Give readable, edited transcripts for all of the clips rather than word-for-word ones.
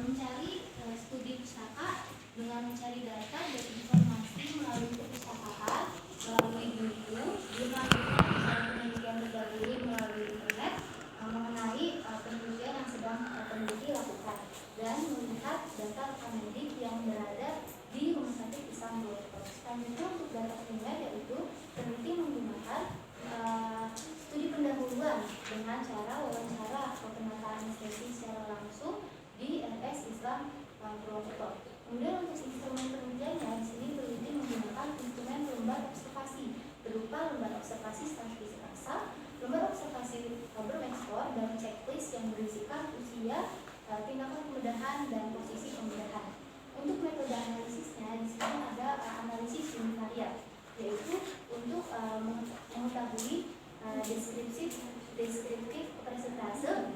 mencari studi pustaka dengan mencari data dan informasi melalui perpustakaan, melalui buku, penelitian terdahulu melalui internet mengenai penelitian yang sedang peneliti lakukan, dan melihat data rekam medik yang berada di Rumah Sakit Islam Broto. Selanjutnya untuk data primer, yaitu peneliti menggunakan studi pendahuluan dengan cara wawancara atau penataan anestesi secara langsung di RS Islam Broto. Kemudian untuk instrumen penelitiannya, di sini peneliti menggunakan instrumen lembar observasi berupa lembar observasi statistik asal, lembar observasi Habermas score, dan checklist yang berisikan usia, tindakan pembedahan, dan posisi pembedahan. Untuk metode analisisnya, di sini ada analisis univariat, yaitu untuk mengetahui deskriptif persentase,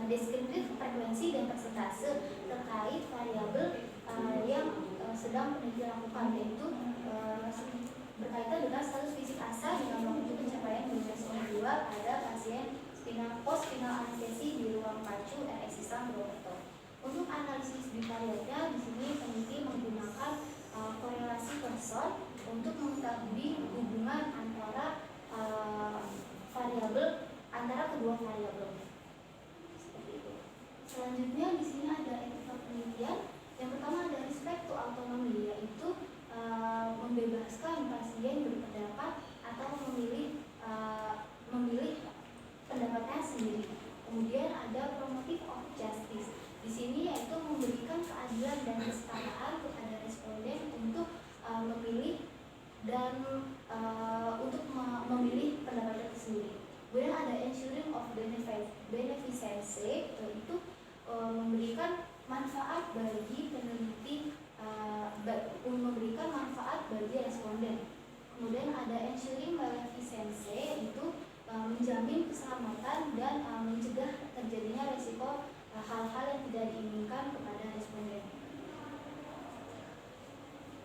deskriptif frekuensi dan persentase terkait variabel yang sedang peneliti lakukan, yaitu berkaitan dengan status fisik asa dengan waktu pencapaian dosis 2 pada pasien post spinal anestesi di ruang pacu RS Islam Broto. Untuk analisis bivariatnya, di sini peneliti menggunakan korelasi person untuk mengetahui hubungan antara variabel antara kedua variabel. Seperti itu. Selanjutnya di sini ada etika penelitian. Yang pertama ada respect to autonomy, yaitu membebaskan pasien berpendapat atau memilih pendapatnya sendiri. Kemudian ada promotive of justice. Di sini yaitu memberikan keadilan dan kesetaraan kepada responden untuk memilih dan untuk memilih pendapatnya sendiri. Kemudian ada ensuring of beneficiency, yaitu memberikan manfaat bagi peneliti, memberikan manfaat bagi responden. Kemudian ada ensuring beneficiency, yaitu menjamin keselamatan dan mencegah terjadinya risiko hal-hal yang tidak diinginkan kepada responden.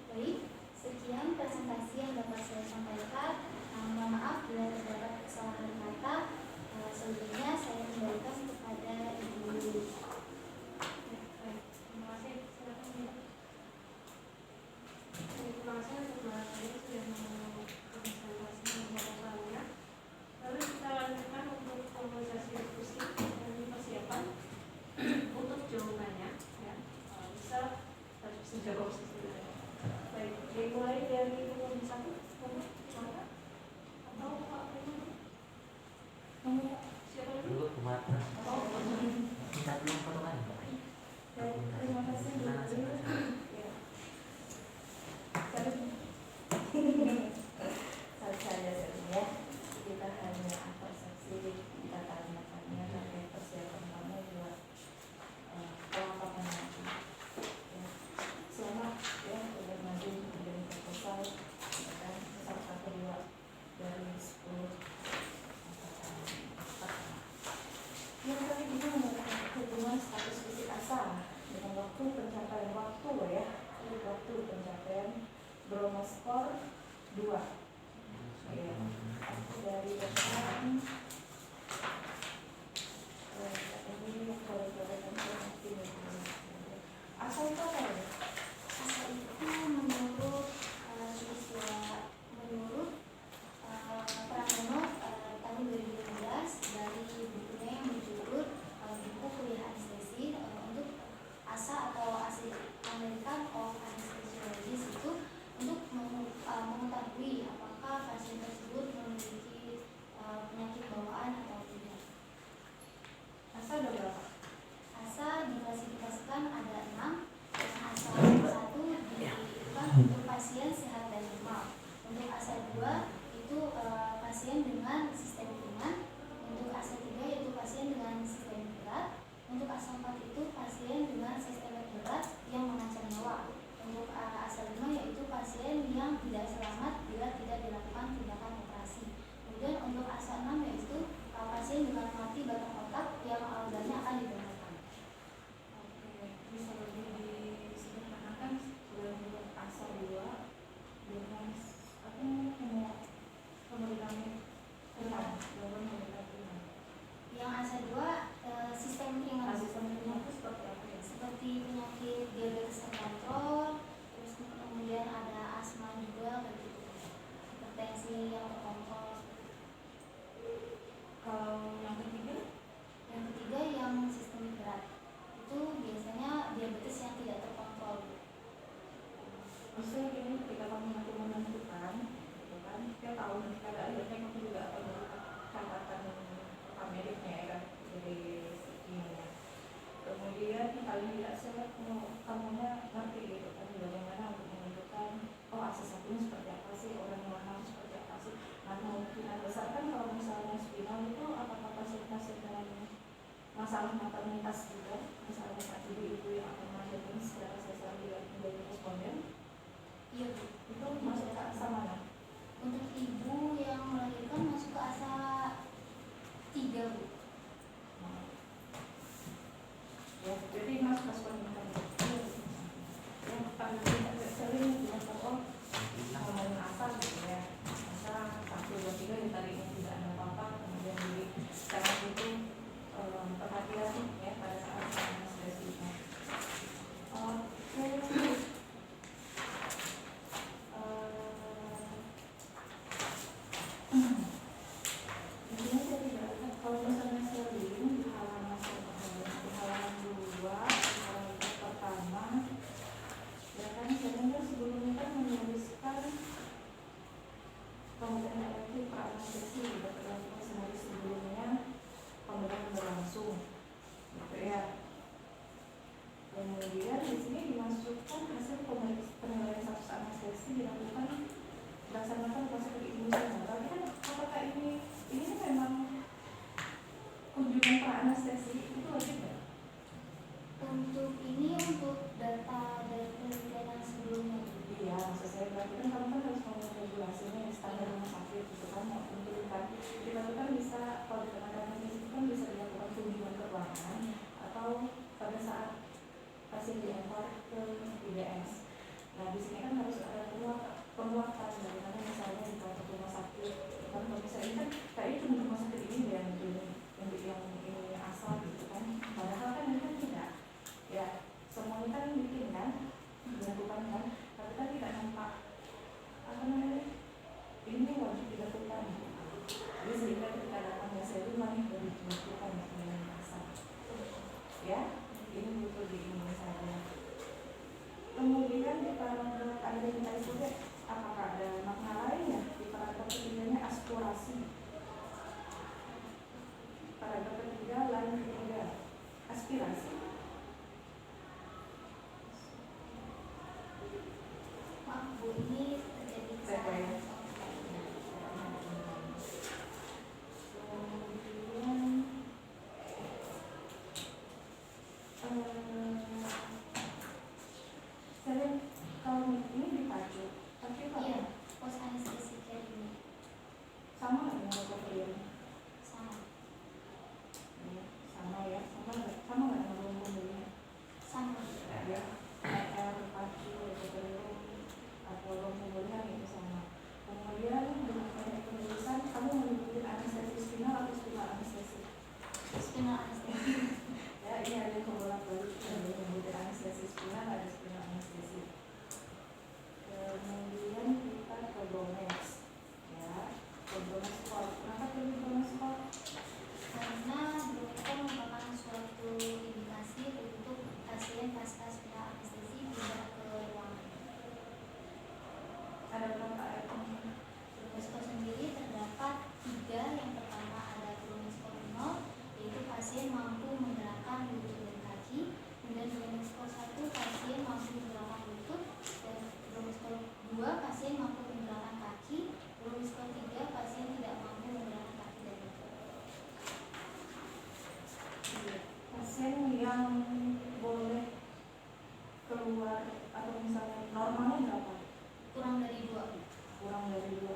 Baik, sekian presentasi yang dapat saya sampaikan. Mohon maaf bila terdapat kesalahan kata. Selanjutnya saya kembalikan kepada Ibu. Terima kasih. Terima kasih untuk Mbak Tadi sudah mempresentasikan proposalnya. Lalu kita lanjutkan untuk formalisasi diskusi dan persiapan untuk jawabannya. Ya, bisa harus jawab sendiri. Baik, dimulai dari umum satu, mana? Atau apa ini? Siapa dulu? Kita belum perluan. Terima kasih. Saja ya, kita hanya apresiasi kita tanya-tanya terkait persiapan kamu buat kelengkapan nanti. Ya, selamat ya udah maju menjadi proposal dan peserta kedua dari 10 yang kali ini menggunakan hubungan status fisik asal dengan waktu pencapaian waktu ya, waktu pencapaian Bromo skor 2. Ya, aku dari depan ini asal itu apa ya? Asal itu menurut Pranono tahun 2016 dari bukunya yang berjudul buku kuliah anestesi, untuk ASA atau American of Anesthesiologists itu untuk mengetahui apakah pasien tersebut memiliki penyakit bawaan atau tidak. ASA ada berapa? ASA diklasifikasikan ada 6. Yang ASA 1 diberikan untuk pasien sehat dan normal. Untuk ASA 2 itu pasien dengan sistemik ringan. Untuk ASA 3 yaitu pasien dengan sistemik berat. Untuk ASA 4 itu pasien dengan sistemik berat yang mengancam nyawa. Untuk ASA 5 yaitu pasien yang tidak selamat bila tidak dilakukan tindakan operasi. Kemudian untuk ASA 6 yaitu pasien dengan mati batang otak yang organnya akan digunakan. Oke, bisa lebih disederhanakan untuk ASA 2 dengan apa namanya pemeriksaan ringan, Yang ASA 2 sistem ringan. Sistem ringan itu seperti apa ya? Seperti saya kamunya ngerti gitu kan bagaimana untuk menentukan akses satunya seperti apa sih, orang yang mana seperti apa sih. Nah kemungkinan besar kan kalau misalnya spinal itu apakah pasien-pasien dengan masalah maternitas juga, misalnya saat ibu yang akan melahirkan secara sesar juga menjadi responden. Iya Bu. Itu masuk ke asa mana? Untuk ibu yang melahirkan masuk ke asa 3 Bu. Ya, jadi masuk ke responden. Yang paling tidak sering dilakukan ngomongin asa gitu ya. Asa 1, 2, 3 ditariknya tidak ada apa-apa, kemudian di sekarang itu perhatian ya pada saat anestesinya. Intinya saya tidak lihat kalau misalnya saya lihat di halaman 2, halaman pertama, ya kan saya sebelumnya kan menuliskan pemberian efektif pra-anestesi dilakukan sehari sebelumnya pemberian berlangsung, gitu ya. Kemudian di sini dimasukkan hasil penilaian status anestesi dilakukan berdasarkan proses keimunan. Tapi kan apakah ini memang kunjungan pra-anestesi itu wajib nggak? Untuk ini untuk data dari penelitian yang sebelumnya. Iya, maksud saya berarti kan kamu kan harus ngomong regulasinya standar rumah sakit gitu kan, untuk kan dilakukan bisa kalau di tenaga anestesi itu kan bisa dilakukan kunjungan ke ruangan atau pada saat pasien diantar ke IDS. Nah di sini kan harus ada penguatan dari mana misalnya di kantor rumah sakit kan, kalau misalnya kan kayaknya cuma rumah sakit ini yang ini asal gitu kan, padahal kan ini kan tidak ya, semuanya kan bikin kan dilakukan kan, tapi kan tidak nampak apa namanya ini wajib dilakukan. Jadi sehingga ketika datang ke rumah nih baru dilakukan dengan asal ya, ini butuh di ini saja. Kemudian di paragraf ada yang kita juga apakah ada makna lain ya di paragraf ketiganya aspirasi. Paragraf ketiga lain ketiga aspirasi. Maaf Bu, ini terjadi kesalahan. Saya kalau ini dipacu, tapi kalau Iya, post anesthesia care ini sama nggak dengan recovery? sama. Sama ya, sama nggak dengan ruang-ruangnya? Sama. Ya, PR, pacu, recovery, atau ruang-ruangnya itu sama. Kemudian dengan penulisan kamu menyebutin anestesi spinal atau spinal anestesi? Spinal anesthesia. Ya, ini ada yang bolak-balik, ada yang menyebutin anestesi spinal, ada spinal anestesi. Kemudian kita ke Gomez, ya, ke Gomez Sport. Kenapa pilih Gomez Sport? Karena mereka merupakan suatu indikasi untuk pasien pasca spinal anestesi tidak ke ruangan. Ada berapa item? Bronchoscopy sendiri terdapat 3. Yang pertama ada bronchoscopy 0, yaitu pasien mampu menggerakkan lutut dan kaki. Kemudian bronchoscopy 1 pasien mampu menggerakkan lutut, dan bronchoscopy 2 pasien mampu menggerakkan kaki. Bronchoscopy 3 pasien tidak mampu menggerakkan kaki dan lutut. Pasien yang boleh keluar atau misalnya normalnya berapa? Kurang dari 2. Kurang dari 2.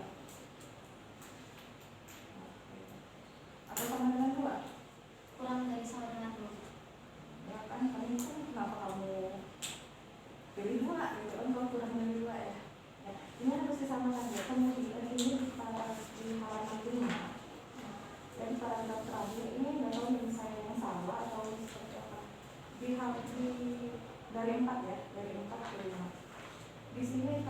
Atau sama dengan 2? Kurang dari sama dengan 2. Ya kan, kamu itu kenapa kamu pilih 2 gitu kan, kalau kurang dari 2 ya. Ya, ini harus disamakan ya, kemudian ini di halaman 5. Dan paragraf terakhir ini nggak tahu ini saya yang salah atau seperti apa. Dari 4 ya, dari 4 ke 5. Di sini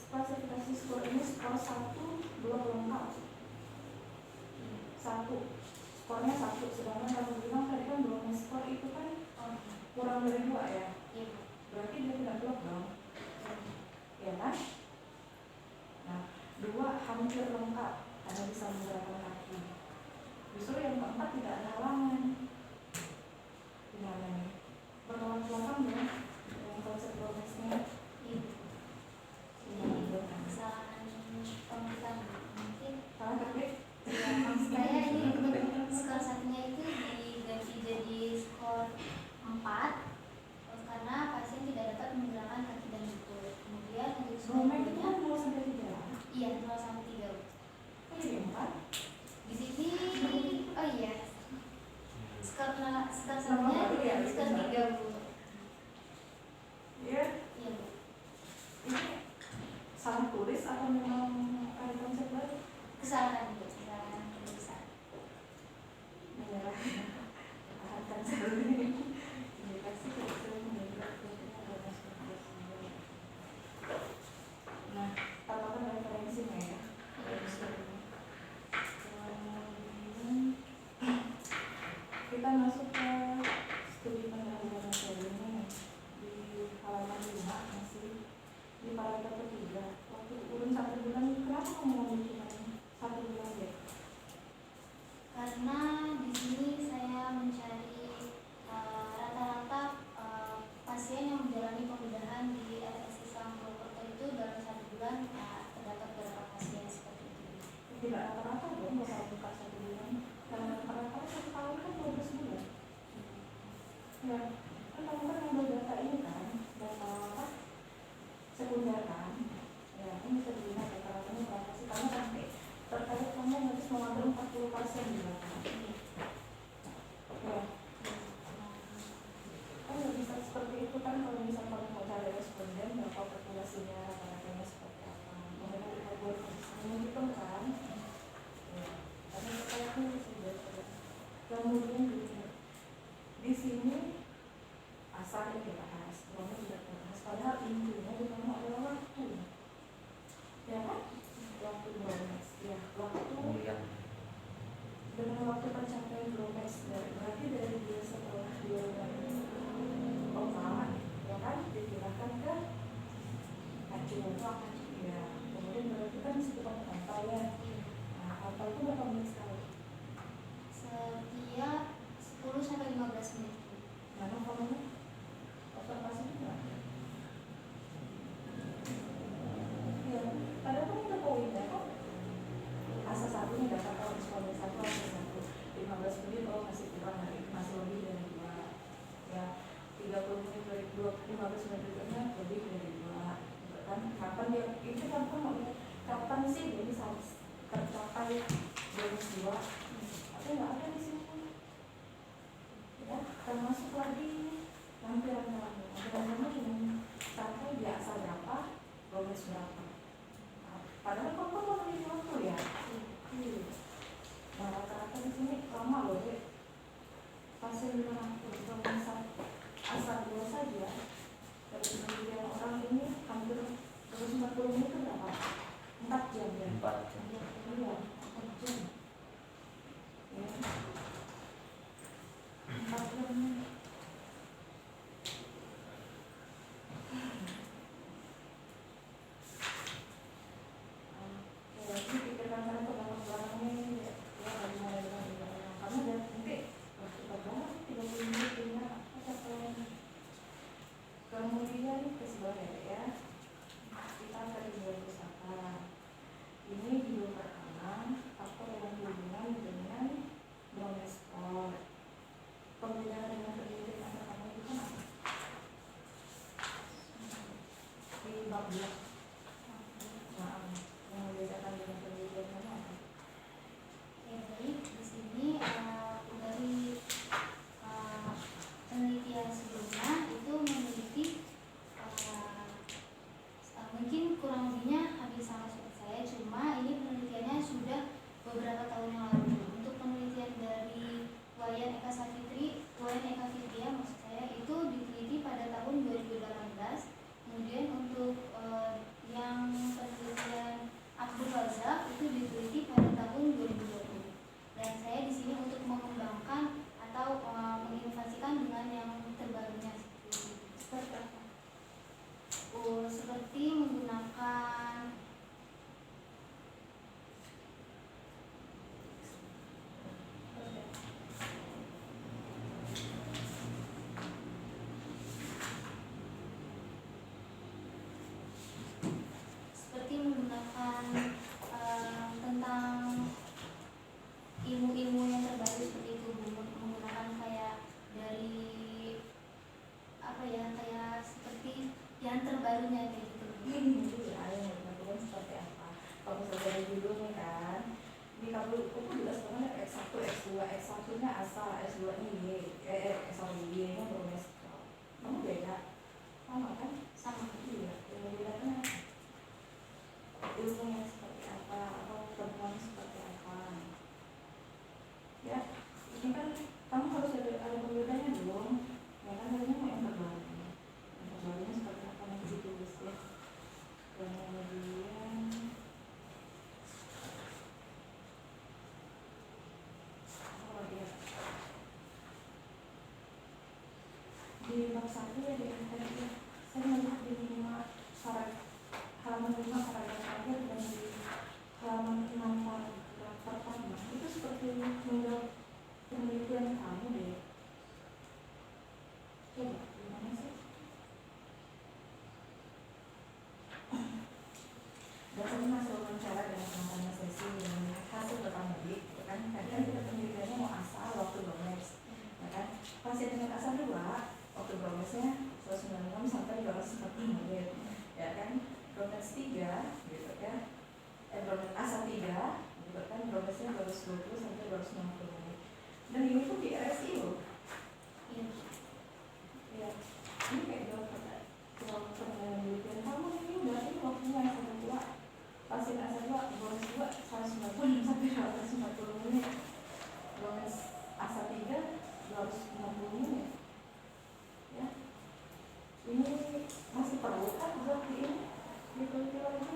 klasifikasi skor ini skor 1, 2 lengkap. 1, skornya 1, sedangkan kamu bilang tadi kan 2 skor itu kan kurang dari 2 ya. Iya Bu. Berarti dia tidak blok dong, ya kan? Nah, 2 hampir lengkap karena bisa menggerakkan kaki. Justru yang keempat tidak ada halangan. Gimana nih? Bertolak belakang ya? kan kamu kan ngambil data ini kan, data apa? Sekunder kan, ya ini bisa dilihat rata-ratanya berapa sih, karena nanti terkait kamu nanti mau ngambil 40% di belakang. Ya, kan nggak bisa seperti itu kan, kalau misalnya kamu mau cari responden, berapa populasinya, rata-ratanya seperti apa, kemudian kita buat posisinya gitu kan. Ya, tapi terkait ini sudah. Kemudian di sini asalnya dibahas, kamu tidak bahas, padahal intinya di kamu adalah waktu, ya kan? Waktu bonus, ya waktu Kemudian dengan waktu pencapaian bonus berarti dari dia setelah dia obat, ya kan? Dipindahkan ke acuan waktu, ya. Kemudian berarti kan disitu kamu pantau ya. Nah, pantau itu berapa menit sekali? Setiap 10 sampai 15 menit. Mana kamu observasi juga? Ya, padahal kan itu poinnya kok. Asa satu nih dapat kalau responden satu, asa satu 15 menit kalau masih kurang dari masih lebih dari 2. Ya, 30 menit dari 15 menit berikutnya lebih dari 2. Kan kapan dia itu kapan sih dia bisa tercapai bonus 2? Tapi nggak ada di sini. Ya, termasuk lagi lampiran-lampiran cuma sampai di asal berapa, bonus berapa. Nah, padahal kok mau beli waktu ya. Nah, rata-rata di sini lama loh deh. Pasien 500 bonus asal 2 saja. Dari penelitian orang ini hampir 140 menit itu berapa? 4 jam ya. 4 jam. Iya, 4 jam. Ya. 4 jam. Ini pikirkan saya belakang-belakangnya ini ya, bagaimana karena dan nanti waktu berapa 30 menit punya apa kemudian keseluruhan ya kita akan dibuat pusaka ini judul pertama faktor yang berhubungan dengan bonus skor. Perbedaan dengan penelitian antara kamu itu kan apa? Di bab 2. Nah, yang membedakan dengan penelitian kamu apa? Ya baik, di sini dari penelitian sebelumnya itu meneliti mungkin kurang lebihnya hampir sama seperti saya, cuma ini penelitiannya sudah beberapa tahun yang lalu. Untuk penelitian dari Wayan Eka Fitria maksud saya itu diteliti pada tahun 2018. Kemudian untuk yang penelitian Abdul Razak itu diteliti pada tahun 2020. Dan saya di sini untuk mengembangkan atau menginovasikan dengan yang terbarunya seperti apa? Seperti menggunakan tentang ilmu-ilmu yang terbaru seperti itu, menggunakan kayak dari apa ya, kayak seperti yang terbarunya kayak gitu. Itu ya, yang dilakukan seperti apa? Kalau misalnya dari dulu nih kan, ini kamu juga sebenarnya X1, X2, X1 nya asal, S2 nya Y, Y nya bonus. Kamu beda, sama kan? Sama. Iya, yang bedanya ilmunya seperti apa, atau temuan seperti apa. Ya, ini kan kamu harus ada pembedanya dong. Ya kan, tadinya mau yang terbaru. Yang terbarunya seperti apa nanti ditulis ya. Kemudian di bab 1 ya, di tadi saya melihat di 5 halaman 5 paragraf terakhir dan di halaman 6 paragraf pertama itu seperti menjawab penelitian kamu deh. Coba gimana sih? Dan saya masih wawancara dengan teman-teman sesi dengan hasil pertama gitu kan. Tadi kan kita penelitiannya mau asal waktu bonus, ya kan? Pasien dengan asal 2 waktu bonus progresnya 196 sampai 240 menit, ya kan? Progres 3 gitu ya, progres asa 3 gitu kan, progresnya 220 sampai 260 menit. Dan ini tuh di RSI loh. Iya. Ya, ini kayak dokter penelitian kamu ini berarti waktunya asa 2, pasien asa 2 progres 2 190 sampai 240 menit, progres asa 3 260 menit. Ya, ini masih perlu kan buat ini diteliti lagi?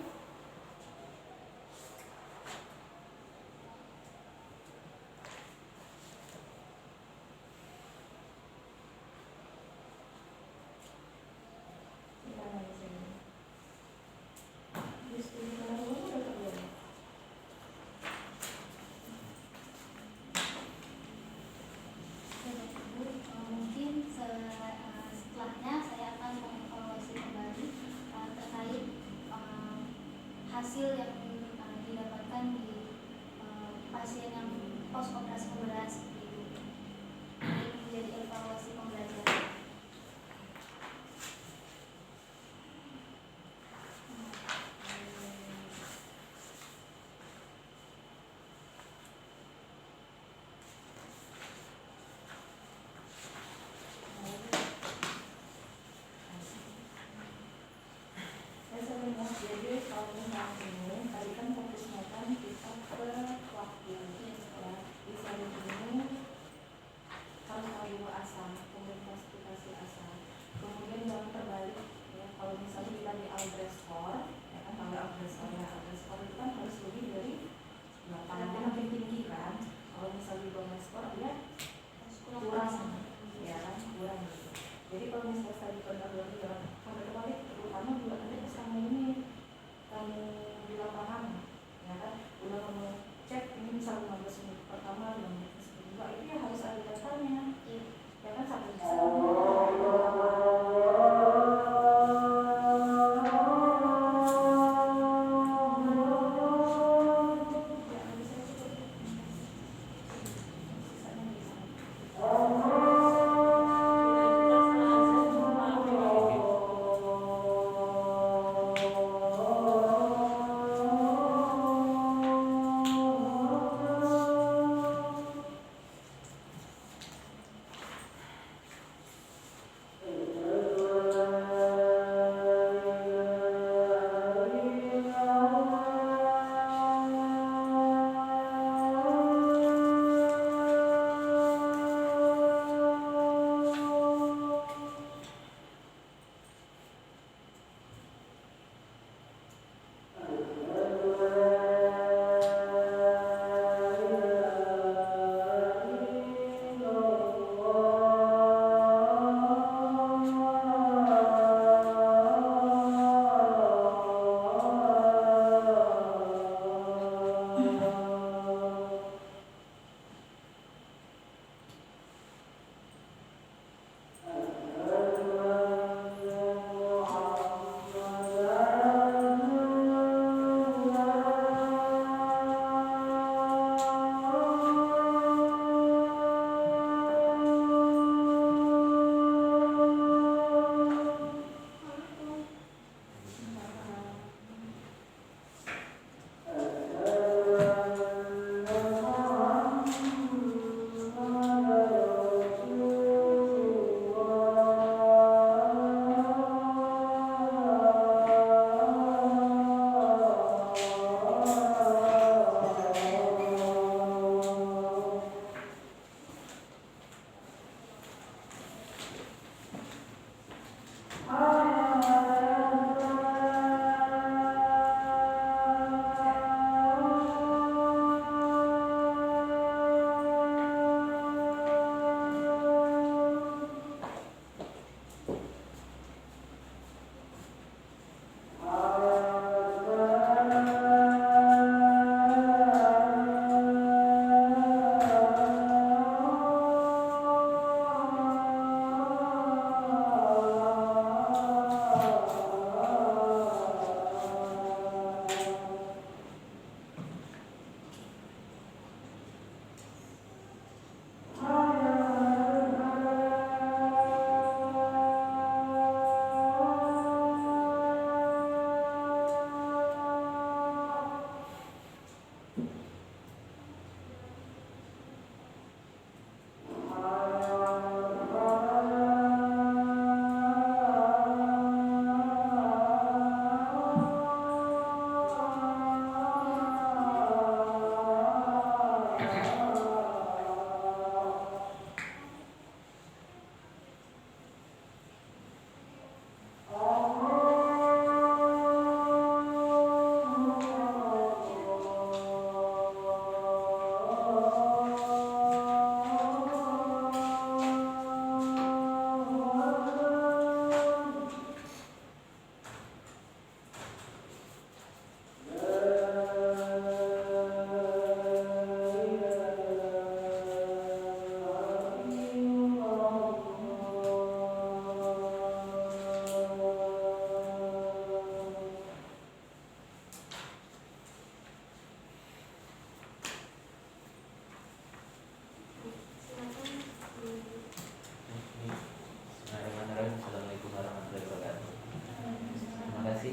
Gimana di sini? Diskusi dulu udah belum? Mungkin setelahnya saya akan mengevaluasi kembali terkait hasil yang didapatkan di pasien yang post operasi pembedahan seperti itu. Ini menjadi evaluasi pembelajaran. Jadi kalau misalnya ini tadi kan fokusnya kan kita ke waktu ya, bisa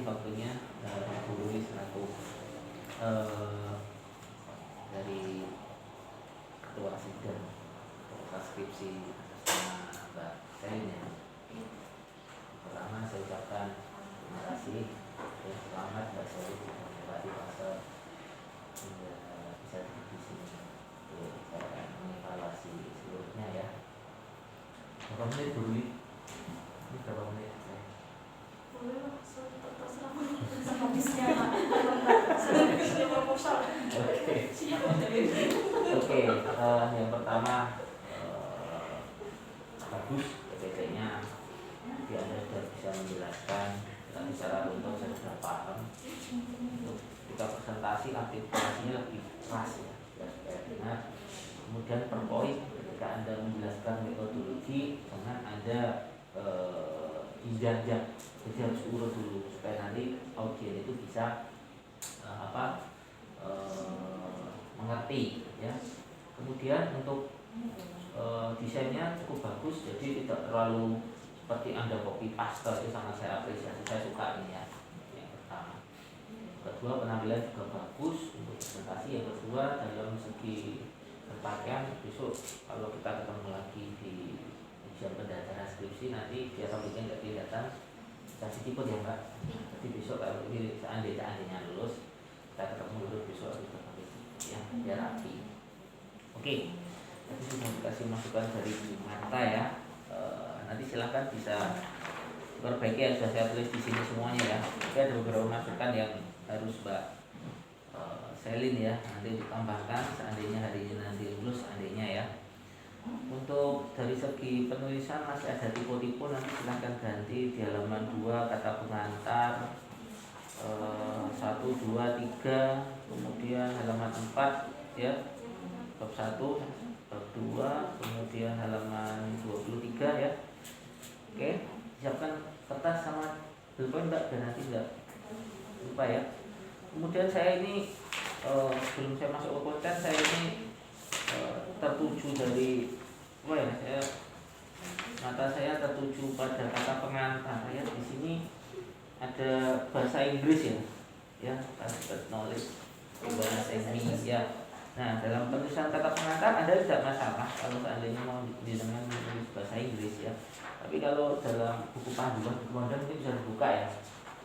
waktunya Bu Uli selaku dari ketua sidang transkripsi atas nama Mbak Selin ya. Pertama saya ucapkan terima kasih dan selamat Mbak Selin melewati fase hingga bisa duduk di sini. Saya akan mengevaluasi seluruhnya ya. Berapa menit Bu Uli? Ini berapa menit? Boleh lah, terserah sama bisnya Pak. Saya bisnya proposal. Oke, yang pertama bagus PPT-nya, jadi Anda sudah bisa menjelaskan tentang secara runtuh, saya sudah paham. Untuk kita presentasi aktivitasnya lebih keras ya, biar supaya dengar. Kemudian per poin ketika Anda menjelaskan metodologi, jangan Anda injak-injak, jadi harus urut dulu supaya nanti audien itu bisa mengerti ya. Kemudian untuk desainnya cukup bagus, jadi tidak terlalu seperti Anda copy paste, itu sangat saya apresiasi, saya suka ini ya. Yang pertama. Kedua, penampilan juga bagus untuk presentasi. Yang kedua, dalam segi berpakaian, besok kalau kita ketemu lagi di ujian pendaftaran skripsi nanti biar bikin nggak kelihatan kasih tipe ya Mbak. Jadi besok kalau ini seandainya lulus, kita ketemu dulu besok harus berpakai ya, biar rapi. Oke, tadi sudah dikasih masukan dari Bu Marta ya. Nanti silakan bisa perbaiki yang sudah saya tulis di sini semuanya ya. Tapi ada beberapa masukan yang harus Mbak Selin ya nanti ditambahkan seandainya hari ini nanti lulus seandainya ya. Untuk dari segi penulisan masih ada tipe-tipe, nanti silahkan ganti di halaman 2 kata pengantar 1, 2, 3, kemudian halaman 4 ya, bab 1, bab 2, kemudian halaman 23 ya. Oke, siapkan kertas sama pulpen Mbak, dan nanti enggak lupa ya. Kemudian saya ini sebelum saya masuk ke konten, saya ini tertuju dari mata saya tertuju pada kata pengantar ya. Di sini ada bahasa Inggris ya, knowledge bahasa Inggris ya. Nah, dalam penulisan kata pengantar Anda tidak masalah kalau seandainya mau dengan menulis bahasa Inggris ya. Tapi kalau dalam buku panduan modern itu bisa dibuka ya.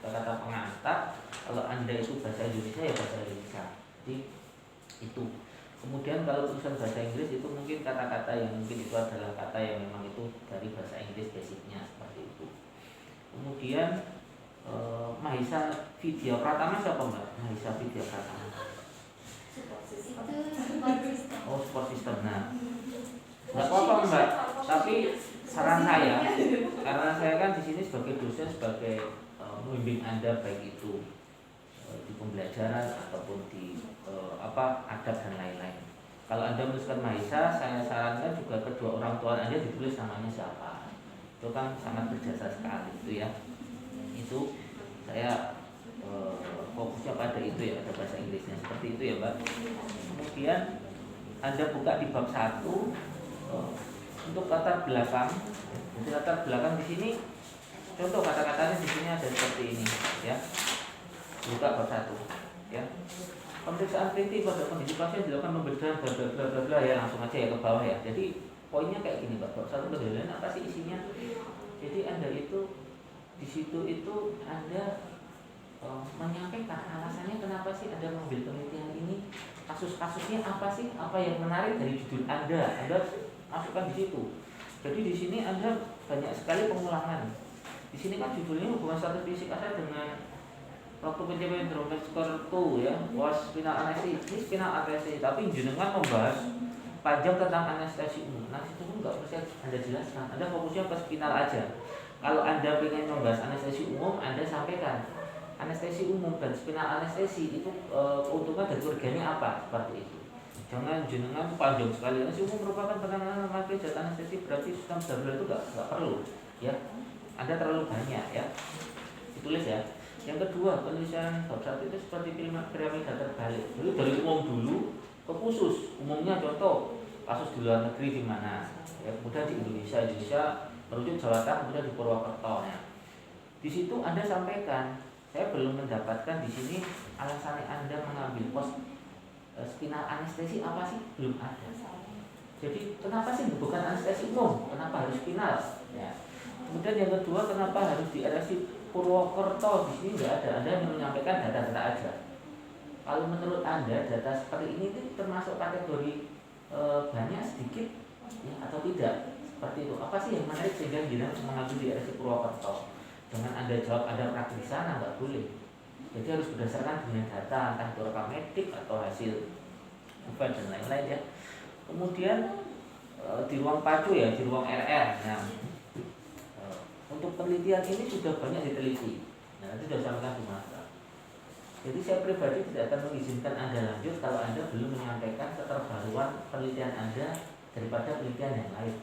Kata pengantar kalau Anda itu bahasa Indonesia ya bahasa Indonesia. Jadi itu. Kemudian kalau tulisan bahasa Inggris itu mungkin kata-kata yang mungkin itu adalah kata yang memang itu dari bahasa Inggris basicnya seperti itu. Kemudian Mahisa Vidya Pratama siapa Mbak? Mahisa Vidya Pratama. Oh, support system. Nah, nggak apa-apa Mbak. Tapi saran saya, karena saya kan di sini sebagai dosen, sebagai membimbing Anda baik itu di pembelajaran ataupun di adab dan lain-lain. Kalau Anda menuliskan Mahisa, saya sarankan juga kedua orang tua Anda ditulis namanya siapa. Itu kan sangat berjasa sekali itu ya. Itu saya fokusnya pada itu ya, pada bahasa Inggrisnya seperti itu ya Mbak. Kemudian Anda buka di bab 1 untuk latar belakang. Jadi latar belakang di sini contoh kata-katanya di sini ada seperti ini ya. Buka bab 1 ya. Pemeriksaan teliti pada kondisi pasien dilakukan membedah bla bla bla bla bla ya, langsung aja ya ke bawah ya. Jadi poinnya kayak gini Pak. Bab 1 pendahuluan apa sih isinya? Jadi Anda itu di situ itu Anda menyampaikan alasannya kenapa sih Anda mengambil penelitian ini, kasus-kasusnya apa sih, apa yang menarik dari judul Anda masukkan di situ. Jadi di sini Anda banyak sekali pengulangan. Di sini kan judulnya hubungan status fisik asal dengan waktu pencapaian drop skor 2 ya, was spinal anestesi. Ini spinal anestesi, tapi jenengan membahas panjang tentang anestesi umum. Anestesi umum nggak perlu Anda jelaskan, Anda fokusnya ke spinal aja. Kalau Anda ingin membahas anestesi umum, Anda sampaikan anestesi umum dan spinal anestesi itu keuntungan dan kerugiannya apa, seperti itu. Jangan jenengan panjang sekali. Anestesi umum merupakan penanganan memakai zat anestesi, berarti sistem darurat itu nggak perlu ya. Anda terlalu banyak ya, ditulis ya. Yang kedua, penulisan bab 1 itu seperti piramida terbalik. Jadi dari umum dulu ke khusus. Umumnya contoh kasus di luar negeri di mana, ya, kemudian di Indonesia merujuk Jawa Tengah, kemudian di Purwokerto. Ya. Di situ Anda sampaikan saya belum mendapatkan di sini alasannya Anda mengambil pos spinal anestesi apa sih, belum ada. Jadi kenapa sih bukan anestesi umum, kenapa harus spinal? Ya. Kemudian yang kedua, kenapa harus di RSI Purwokerto? Di sini nggak ada. Anda yang menyampaikan data-data aja. Kalau menurut Anda data seperti ini itu termasuk kategori banyak, sedikit, ya, atau tidak? Seperti itu. Apa sih yang menarik sehingga jenengan mengambil di RSI Purwokerto? Jangan Anda jawab ada praktik di sana, nggak boleh. Jadi harus berdasarkan dengan data, entah itu rekam medik atau hasil UPA dan lain-lain ya. Kemudian di ruang pacu ya, di ruang RR. Nah, untuk penelitian ini sudah banyak diteliti. Nah, itu sudah sampaikan di masa. Jadi saya pribadi tidak akan mengizinkan Anda lanjut kalau Anda belum menyampaikan keterbaruan penelitian Anda daripada penelitian yang lain.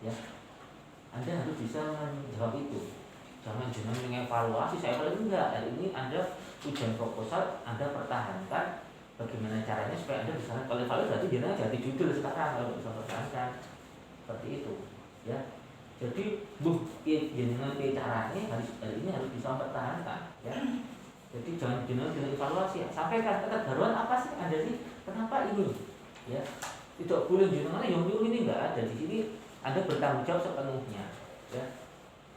Ya, Anda harus bisa menjawab itu. Jangan mengevaluasi, saya paling enggak. Hari ini Anda ujian proposal, Anda pertahankan bagaimana caranya supaya Anda bisa. Kalau evaluasi berarti jangan jadi judul sekarang kalau bisa pertahankan seperti itu, ya. Jadi jangan caranya hari ini harus bisa mempertahankan, ya. Jadi jangan evaluasi, sampaikan keterbaruan apa sih Anda sih, kenapa ini, ya. Tidak boleh jenengan yang ini enggak ada di sini. Anda bertanggung jawab sepenuhnya, ya.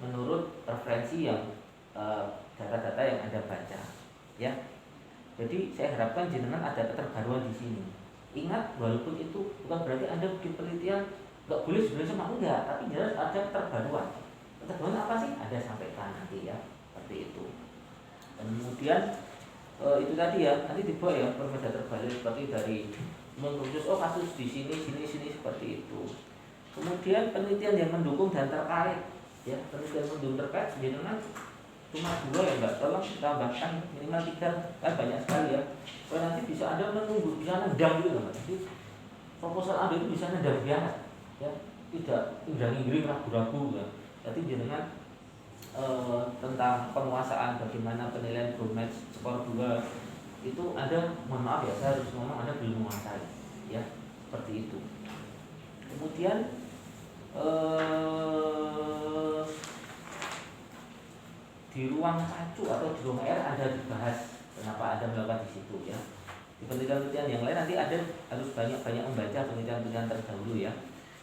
Menurut referensi yang data-data yang Anda baca, ya. Jadi saya harapkan jenengan ada keterbaruan di sini. Ingat, walaupun itu bukan berarti Anda bikin penelitian nggak boleh sebenarnya sama enggak, tapi jelas ada keterbaruan. Keterbaruan apa sih? Anda sampaikan nanti ya, seperti itu. Kemudian itu tadi ya, nanti dibawa ya permeda terbalik seperti dari mengkhusus kasus di sini seperti itu. Kemudian penelitian yang mendukung dan terkait. Ya, penelitian mendukung terkait jenengan cuma 2 ya Mbak, tolong tambahkan minimal 3, kan banyak sekali ya. Supaya nanti bisa Anda menunggu, bisa nendang gitu Mbak. Jadi proposal Anda itu bisa nendang biar, ya, tidak ingring ragu-ragu ya. Jadi jenengan tentang penguasaan bagaimana penilaian Broommatch skor 2 itu Anda, mohon maaf ya, saya harus ngomong Anda belum menguasai, ya, seperti itu. Kemudian di ruang pacu atau di ruang R Anda dibahas kenapa Anda melakukan di situ ya. Di penelitian yang lain nanti Anda harus banyak-banyak membaca penelitian terdahulu ya.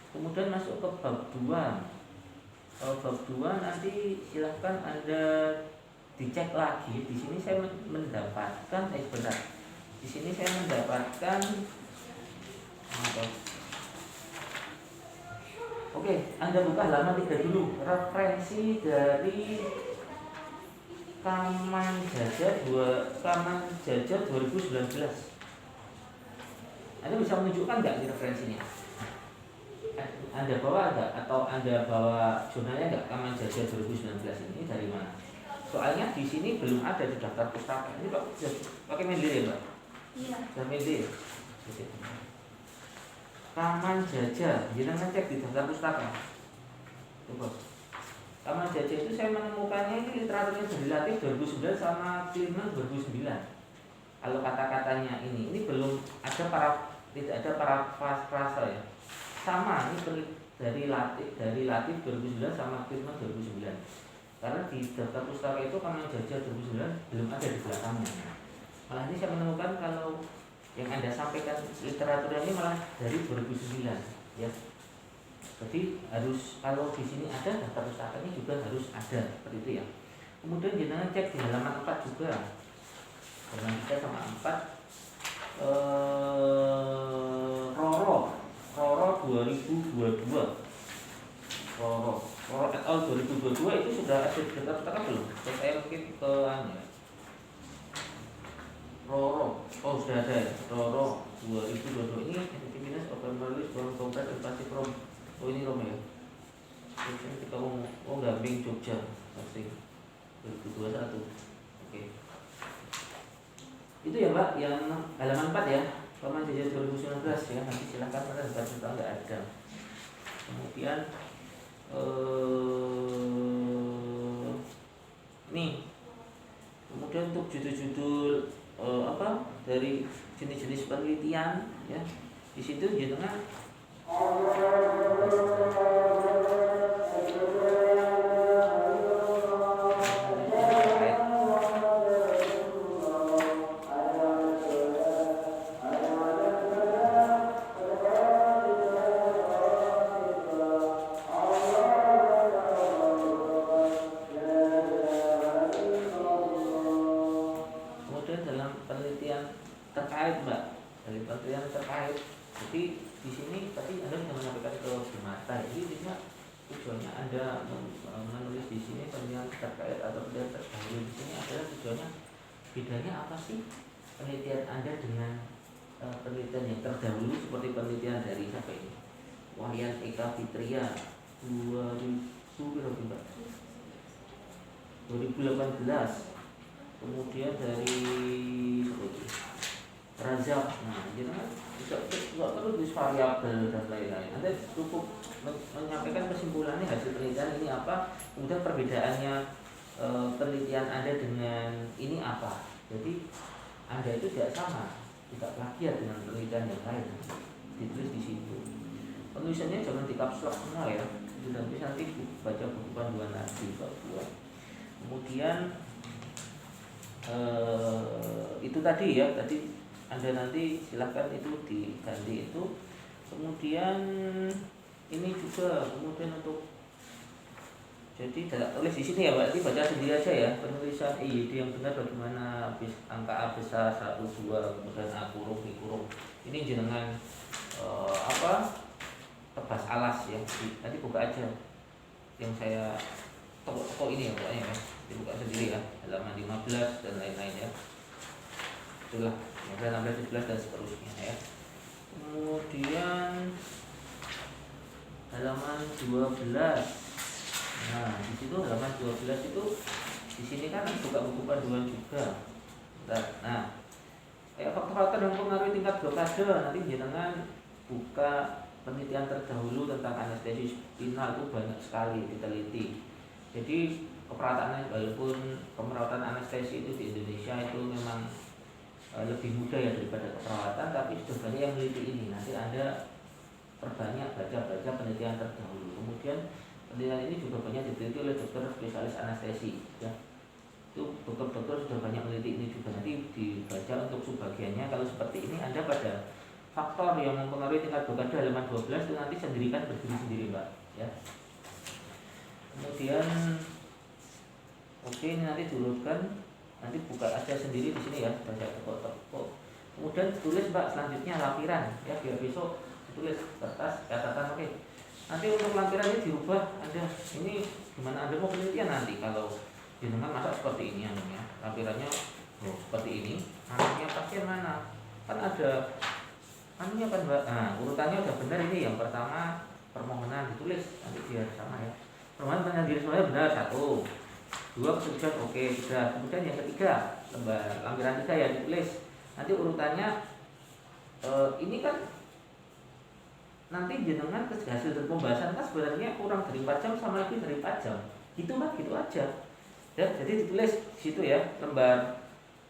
Kemudian masuk ke bab 2. Bab 2 nanti silahkan Anda dicek lagi. Di sini saya mendapatkan sebentar. Di sini saya mendapatkan Oke, Anda buka halaman 3 dulu. Referensi dari Kaman Jajah 2019. Anda bisa menunjukkan nggak ini referensinya? Anda bawa nggak? Atau Anda bawa jurnalnya nggak? Kaman Jajah 2019 ini dari mana? Soalnya di sini belum ada di daftar pustaka. Ini Pak, pakai Mendeley ya Pak? Iya. Sudah Mendeley. Kaman Jajah, jangan cek di daftar pustaka. Coba. Kaman Jajah itu saya menemukannya ini literaturnya dari Latif 2009 sama Cleveland 2009. Kalau kata-katanya ini belum ada tidak ada parafrase ya. Sama ini dari Latif 2009 sama Cleveland 2009. Karena di daftar pustaka itu Kaman Jajah 2009 belum ada di belakangnya. Malah ini saya menemukan kalau yang Anda sampaikan literatur ini malah dari 2009 ya. Jadi harus, kalau di sini ada daftar pustakanya juga harus ada seperti itu ya. Kemudian jangan cek di halaman 4 juga. Halaman 3 sama 4 Roro 2022. Roro et al 2022 itu sudah ada daftar pustaka belum? Saya mungkin ke ya. Roro, sudah ada ya. Roro 2022 ini efektivitas open knowledge from konkret edukasi from. Ini Roma ya. Ini kita Gamping Jogja pasti 2021. Oke. Itu ya Mbak, yang halaman 4 ya. Kaman Jajah 2019 ya. Nanti silakan pada daftar nggak ada. Kemudian nih. Kemudian untuk judul-judul dari jenis-jenis penelitian ya. Di situ jenengan sini penelitian terkait atau penelitian terdahulu di sini adalah tujuannya bedanya apa sih penelitian Anda dengan penelitian yang terdahulu seperti penelitian dari siapa ini? Wayan Eka Fitria 2018, kemudian dari Razak. Nah, jadi kan tidak perlu tulis variabel dan lain-lain. Anda cukup menyampaikan kesimpulannya hasil penelitian ini apa, kemudian perbedaannya penelitian Anda dengan ini apa. Jadi Anda itu tidak sama, tidak plagiat dengan penelitian yang lain. Ditulis di situ. Penulisannya jangan di caps lock semua ya. Sudah bisa nanti baca buku panduan lagi buat. Kemudian itu tadi ya, tadi Anda nanti silahkan itu diganti itu. Kemudian ini juga kemudian untuk jadi tidak tulis di sini ya, berarti baca sendiri aja ya. Penulisan IYD yang benar bagaimana, angka A besar 1, 2, kemudian A kurung, B kurung. Ini jenengan tebas alas ya. Nanti buka aja yang saya toko ini ya pokoknya ya. Dibuka sendiri ya, halaman 15 dan lain-lain ya. Itulah 15, 16 dan seterusnya ya. Kemudian halaman 12. Nah, di situ halaman 12 itu di sini kan buka buku panduan juga. Nah, faktor-faktor yang mempengaruhi tingkat blokade nanti jenengan buka penelitian terdahulu tentang anestesi spinal itu banyak sekali diteliti. Jadi walaupun keperawatan anestesi itu di Indonesia itu memang lebih mudah ya daripada keperawatan, tapi sudah banyak yang meneliti ini. Nanti Anda perbanyak baca penelitian terdahulu. Kemudian penelitian ini juga banyak diteliti oleh dokter spesialis anestesi ya. Itu dokter-dokter sudah banyak meneliti ini juga, nanti dibaca untuk sebagiannya. Kalau seperti ini Anda pada faktor yang mempengaruhi tingkat blokade halaman 12 itu nanti sendirikan berdiri sendiri Mbak ya. Kemudian ini nanti diurutkan, nanti buka aja sendiri di sini ya, baca toko. Kemudian tulis Mbak selanjutnya lampiran ya, biar besok tulis kertas catatan. Nanti untuk lampiran ini dirubah Anda. Ini gimana Anda mau penelitian nanti kalau jenengan masak seperti ini anunya. Lampirannya seperti ini. Anaknya pasien mana? Kan ada anunya kan Mbak. Nah, urutannya udah benar ini. Yang pertama permohonan ditulis nanti biar sama ya. Permohonan penelitian diri semuanya benar 1. 2 kesetujuan oke sudah. Kemudian yang ketiga lampiran 3 ya ditulis. Nanti urutannya ini kan nanti jenengan hasil dari pembahasan kan sebenarnya kurang dari 4 jam sama lebih dari 4 jam. Gitu Mbak, gitu aja. Ya, jadi ditulis di situ ya, lembar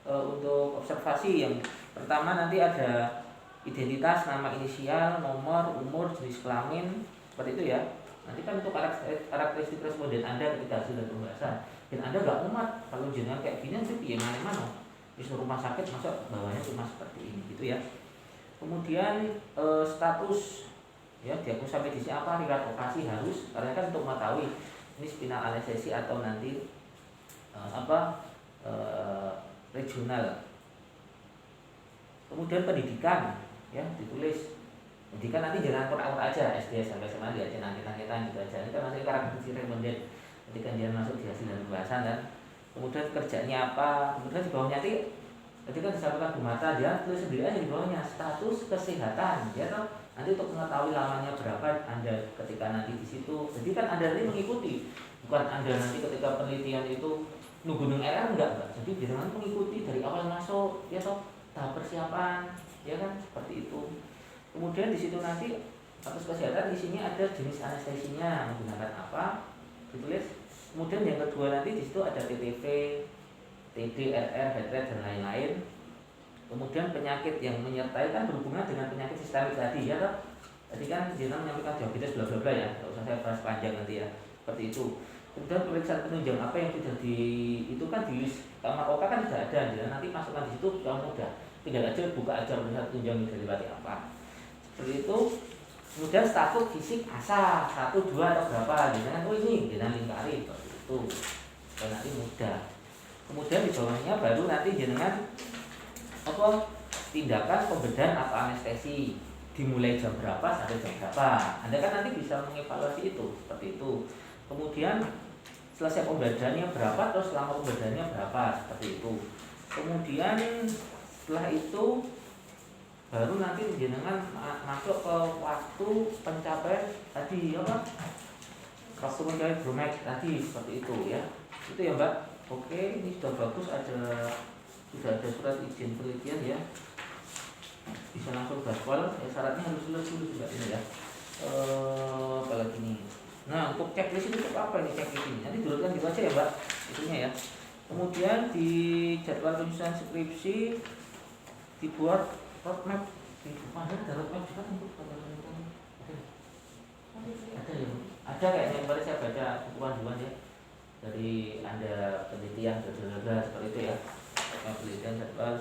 untuk observasi yang pertama nanti ada identitas, nama inisial, nomor, umur, jenis kelamin, seperti itu ya. Nanti kan untuk karakteristik responden Anda ketika hasil dari pembahasan. Dan Anda nggak muat kalau jenengan kayak gini nanti piye mana-mana. Di rumah sakit masa bawahnya cuma seperti ini gitu ya. Kemudian status ya, diagnosa medisnya apa, riwayat operasi harus, karena kan untuk mengetahui ini spinal anestesi atau nanti regional. Kemudian pendidikan ya ditulis. Pendidikan nanti jangan kotak-kotak aja, SD sampai SMA dia aja nanti-nantian gitu aja. Ini kan masih karakteristik responden ketika dia masuk di hasil dari pembahasan dan kemudian kerjanya apa, kemudian di bawahnya nanti ketika disampaikan Bu Mata dia tulis sendiri aja di bawahnya status kesehatan ya toh. Nanti untuk mengetahui lamanya berapa Anda ketika nanti di situ. Jadi kan Anda nanti mengikuti, bukan Anda nanti ketika penelitian itu nunggu RR enggak. Jadi jangan mengikuti dari awal masuk ya toh, tahap persiapan ya kan seperti itu. Kemudian di situ nanti status kesehatan isinya ada jenis anestesinya menggunakan apa ditulis. Kemudian yang kedua nanti di situ ada TTV, TD, RR, heart rate dan lain-lain. Kemudian penyakit yang menyertai kan berhubungan dengan penyakit sistemik tadi ya toh. Tadi kan jenengan menyampaikan diabetes bla bla bla ya, enggak usah saya bahas panjang nanti ya. Seperti itu. Kemudian pemeriksaan penunjang apa yang sudah itu kan di kamar OK kan sudah ada, jadi nanti masukkan di situ yang mudah. Tinggal aja buka aja pemeriksaan penunjang dari apa. Seperti itu. Kemudian status fisik asa 1, 2 atau berapa, jangan ini jangan lingkari seperti itu. Dan nanti mudah. Kemudian di bawahnya baru nanti jenengan tindakan pembedahan atau anestesi dimulai jam berapa sampai jam berapa. Anda kan nanti bisa mengevaluasi itu seperti itu. Kemudian selesai pembelajarannya berapa, terus selama pembelajarannya berapa, seperti itu. Kemudian setelah itu baru nanti jenengan masuk ke waktu pencapaian tadi apa? Waktu pencapaian Brumax tadi, seperti itu ya. Itu ya Mbak. Oke, ini sudah bagus, sudah ada surat izin penelitian ya. Bisa langsung gaspol, ya syaratnya harus lulus dulu juga ini ya. Apalagi ini. Nah, untuk checklist itu apa ini checklist ini? Nanti dulukan gitu aja ya Mbak, itunya ya. Kemudian di jadwal penyusunan skripsi dibuat roadmap. Ada roadmap juga untuk ada ya. Ada kayaknya kemarin saya baca buku panduan ya dari Anda penelitian seperti itu ya. Penelitian jadwal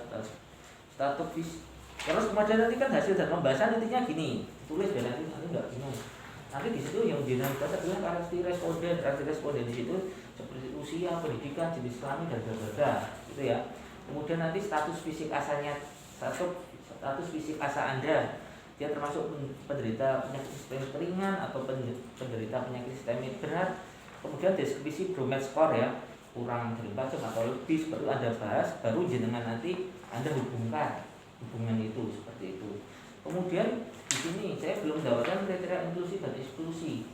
status. Terus kemudian nanti kan hasil dan pembahasan intinya gini, tulis ya nanti nggak bingung. Nanti di situ yang dinamika adalah karakteristik responden di situ seperti usia, pendidikan, jenis kelamin dan berbeda, gitu ya. Kemudian nanti status fisik asanya, status fisik asa Anda, dia termasuk penderita penyakit sistemik ringan atau penderita penyakit sistemik berat. Kemudian deskripsi Brumax score ya, kurang dari 4 jam atau lebih, baru Anda bahas, baru jenengan nanti Anda hubungan itu seperti itu. Kemudian di sini saya belum mendapatkan kriteria inklusi dan eksklusi.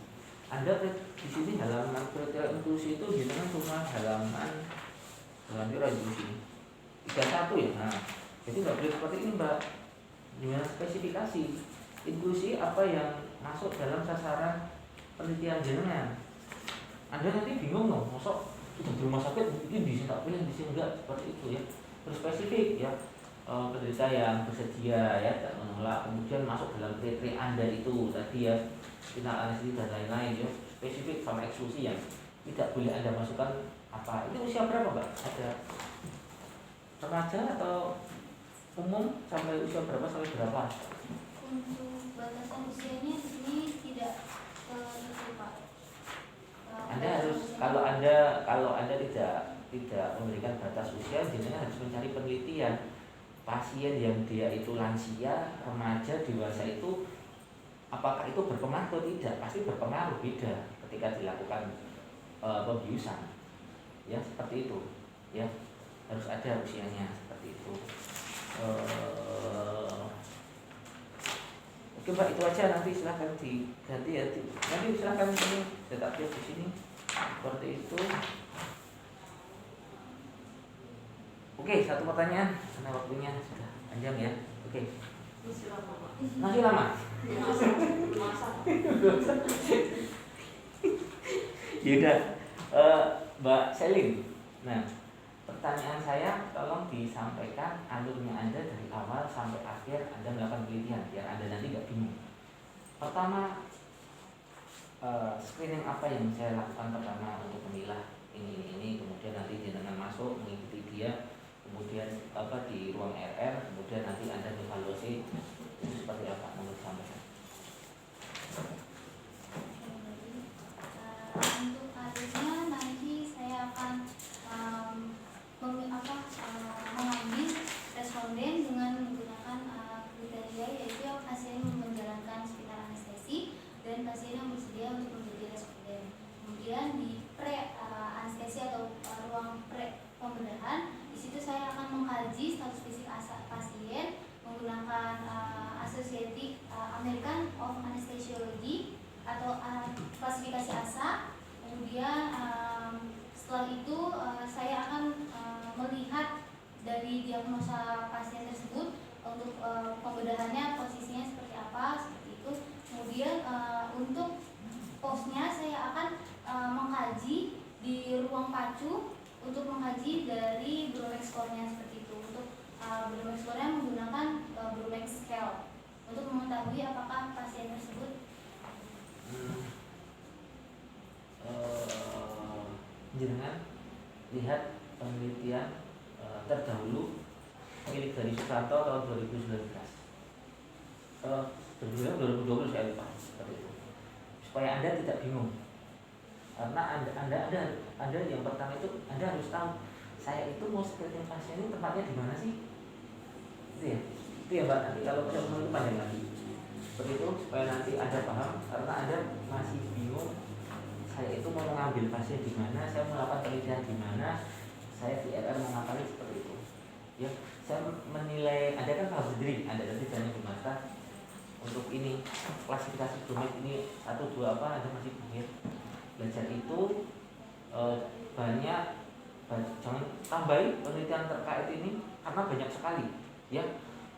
Anda di sini halaman kriteria inklusi itu jenengan cuma halaman inklusi 31 ya. Nah, jadi nggak boleh seperti ini Mbak. Gimana spesifikasi inklusi apa yang masuk dalam sasaran penelitian jenengan? Anda nanti bingung dong, masuk sudah di rumah sakit mungkin di sini tak pilih, di sini enggak, seperti itu ya. Terus spesifik ya. Penderita yang bersedia ya tak menolak, kemudian masuk dalam kriteria Anda itu tadi ya, final anestesi dan lain-lain ya, spesifik sama eksklusi yang tidak boleh Anda masukkan apa. Itu usia berapa Mbak? Ada remaja atau umum sampai usia berapa sampai berapa? Untuk batasan usianya di sini tidak itu Pak. Anda harus kalau Anda tidak memberikan batas usia, jenengan harus mencari penelitian pasien yang dia itu lansia, remaja, dewasa itu apakah itu berpengaruh atau tidak? Pasti berpengaruh, beda ketika dilakukan pembiusan ya, seperti itu ya, harus ada usianya seperti itu. Oke Mbak, itu aja, nanti silahkan diganti ya, nanti silahkan ini tetap di sini seperti itu. Oke, satu pertanyaan karena waktunya sudah panjang ya. Oke. Masih lama. Yaudah, Mbak Selin. Nah, pertanyaan saya tolong disampaikan alurnya Anda dari awal sampai akhir Anda melakukan penelitian biar Anda nanti nggak bingung. Pertama, screening apa yang saya lakukan pertama untuk memilah ini, kemudian nanti jenengan masuk mengikuti dia, kemudian di ruang RR, kemudian nanti Anda evaluasi itu seperti apa menurut sampaikan. Untuk alurnya nanti saya akan mengambil responden dengan menggunakan kriteria, yaitu pasien menjalankan spinal anestesi dan pasien yang bersedia untuk menjadi responden. Kemudian di pre anestesi atau ruang pre pembedahan, di situ saya akan mengkaji status fisik pasien menggunakan Associated American of Anesthesiology atau klasifikasi ASA. Kemudian setelah itu saya akan melihat dari diagnosa pasien tersebut untuk pembedahannya posisinya seperti apa, seperti itu. Kemudian untuk posnya saya akan mengkaji di ruang pacu untuk mengkaji dari Brumax score-nya seperti itu. Untuk Brumax score-nya menggunakan Brumax scale untuk mengetahui apakah pasien tersebut jenengan lihat penelitian terdahulu milik dari Susanto tahun 2019. 2020 saya lupa seperti itu. Supaya Anda tidak bingung. Karena Anda yang pertama itu Anda harus tahu saya itu mau screening pasien ini tempatnya di mana sih? Itu ya Mbak, nanti kalau saya ngomong itu panjang lagi. Seperti itu supaya nanti Anda paham, karena Anda masih bingung saya itu mau mengambil pasien di mana, saya melakukan penelitian di mana, saya di RR mengatakan seperti itu. Ya, saya menilai, Anda kan paham sendiri, Anda tadi tanya di mata untuk ini klasifikasi domain ini 1, 2 apa, Anda masih pikir belajar itu banyak, jangan tambahi penelitian terkait ini karena banyak sekali. Ya,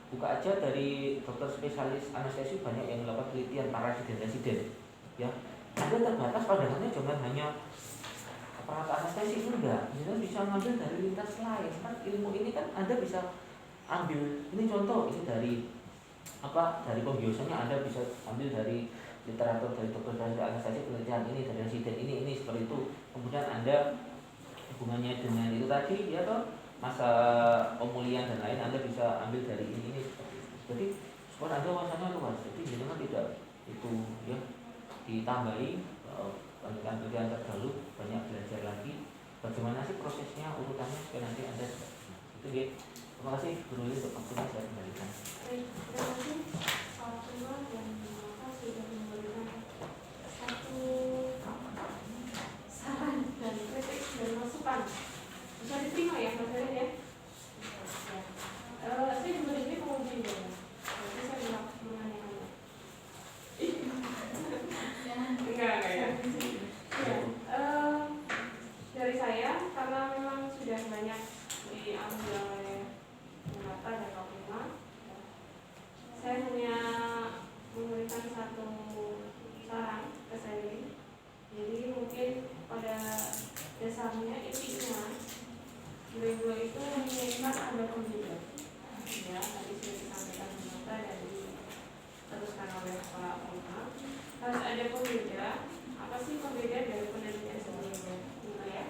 buka aja dari dokter spesialis anestesi banyak yang melakukan penelitian para residen. Ya, Anda terbatas padahalnya jangan hanya aparat anestesi, enggak. Anda bisa ngambil dari lintas lain. Kan ilmu ini kan Anda bisa ambil. Ini contoh, ini dari apa? Dari pembiosanya Anda bisa ambil dari literatur dari dokter anestesi penelitian ini dari residen ini seperti itu. Kemudian Anda hubungannya dengan itu tadi ya toh masa pemulihan dan lain Anda bisa ambil dari ini seperti itu. Jadi supaya Anda wawasannya luas. Jadi jangan tidak itu ya ditambahi penelitian terdahulu, banyak belajar lagi bagaimana sih prosesnya, urutannya supaya nanti Anda itu ya. Terima kasih Guru Lili untuk waktunya, saya kembalikan. Terima kasih Pak Ketua dan terima kasih sudah memberikan satu saran dan kritik dan masukan. Bisa diterima ya Mas Erin ya? Saya juga di sini penguji juga. Jadi saya tidak menanyakan. Enggak ya. Dari saya karena memang sudah banyak diambil oleh Mata dan Kopima, saya hanya memberikan satu saran ke saya. Jadi mungkin pada dasarnya intinya beliau itu menginginkan ada pembeda. Ya, tadi sudah disampaikan Mata dan diteruskan oleh Pak Kopima. Harus ada pembeda. Apa sih pembeda dari penelitian sebelumnya? Ya,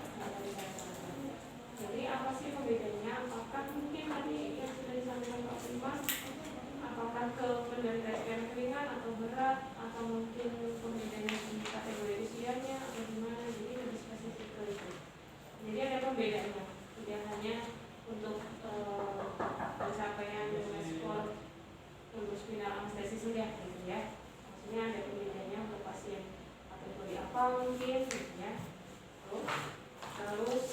jadi apa sih pembedanya? Apakah mungkin tadi yang sudah disampaikan Pak Prima, apakah ke penderita ringan atau berat, atau mungkin pembedanya di kategori usianya atau gimana? Jadi lebih spesifik ke itu. Jadi ada pembedanya, tidak hanya untuk pencapaian skor untuk spinal anestesi saja, gitu ya. Maksudnya ada pembedanya untuk pasien kategori apa mungkin, gitu ya. Terus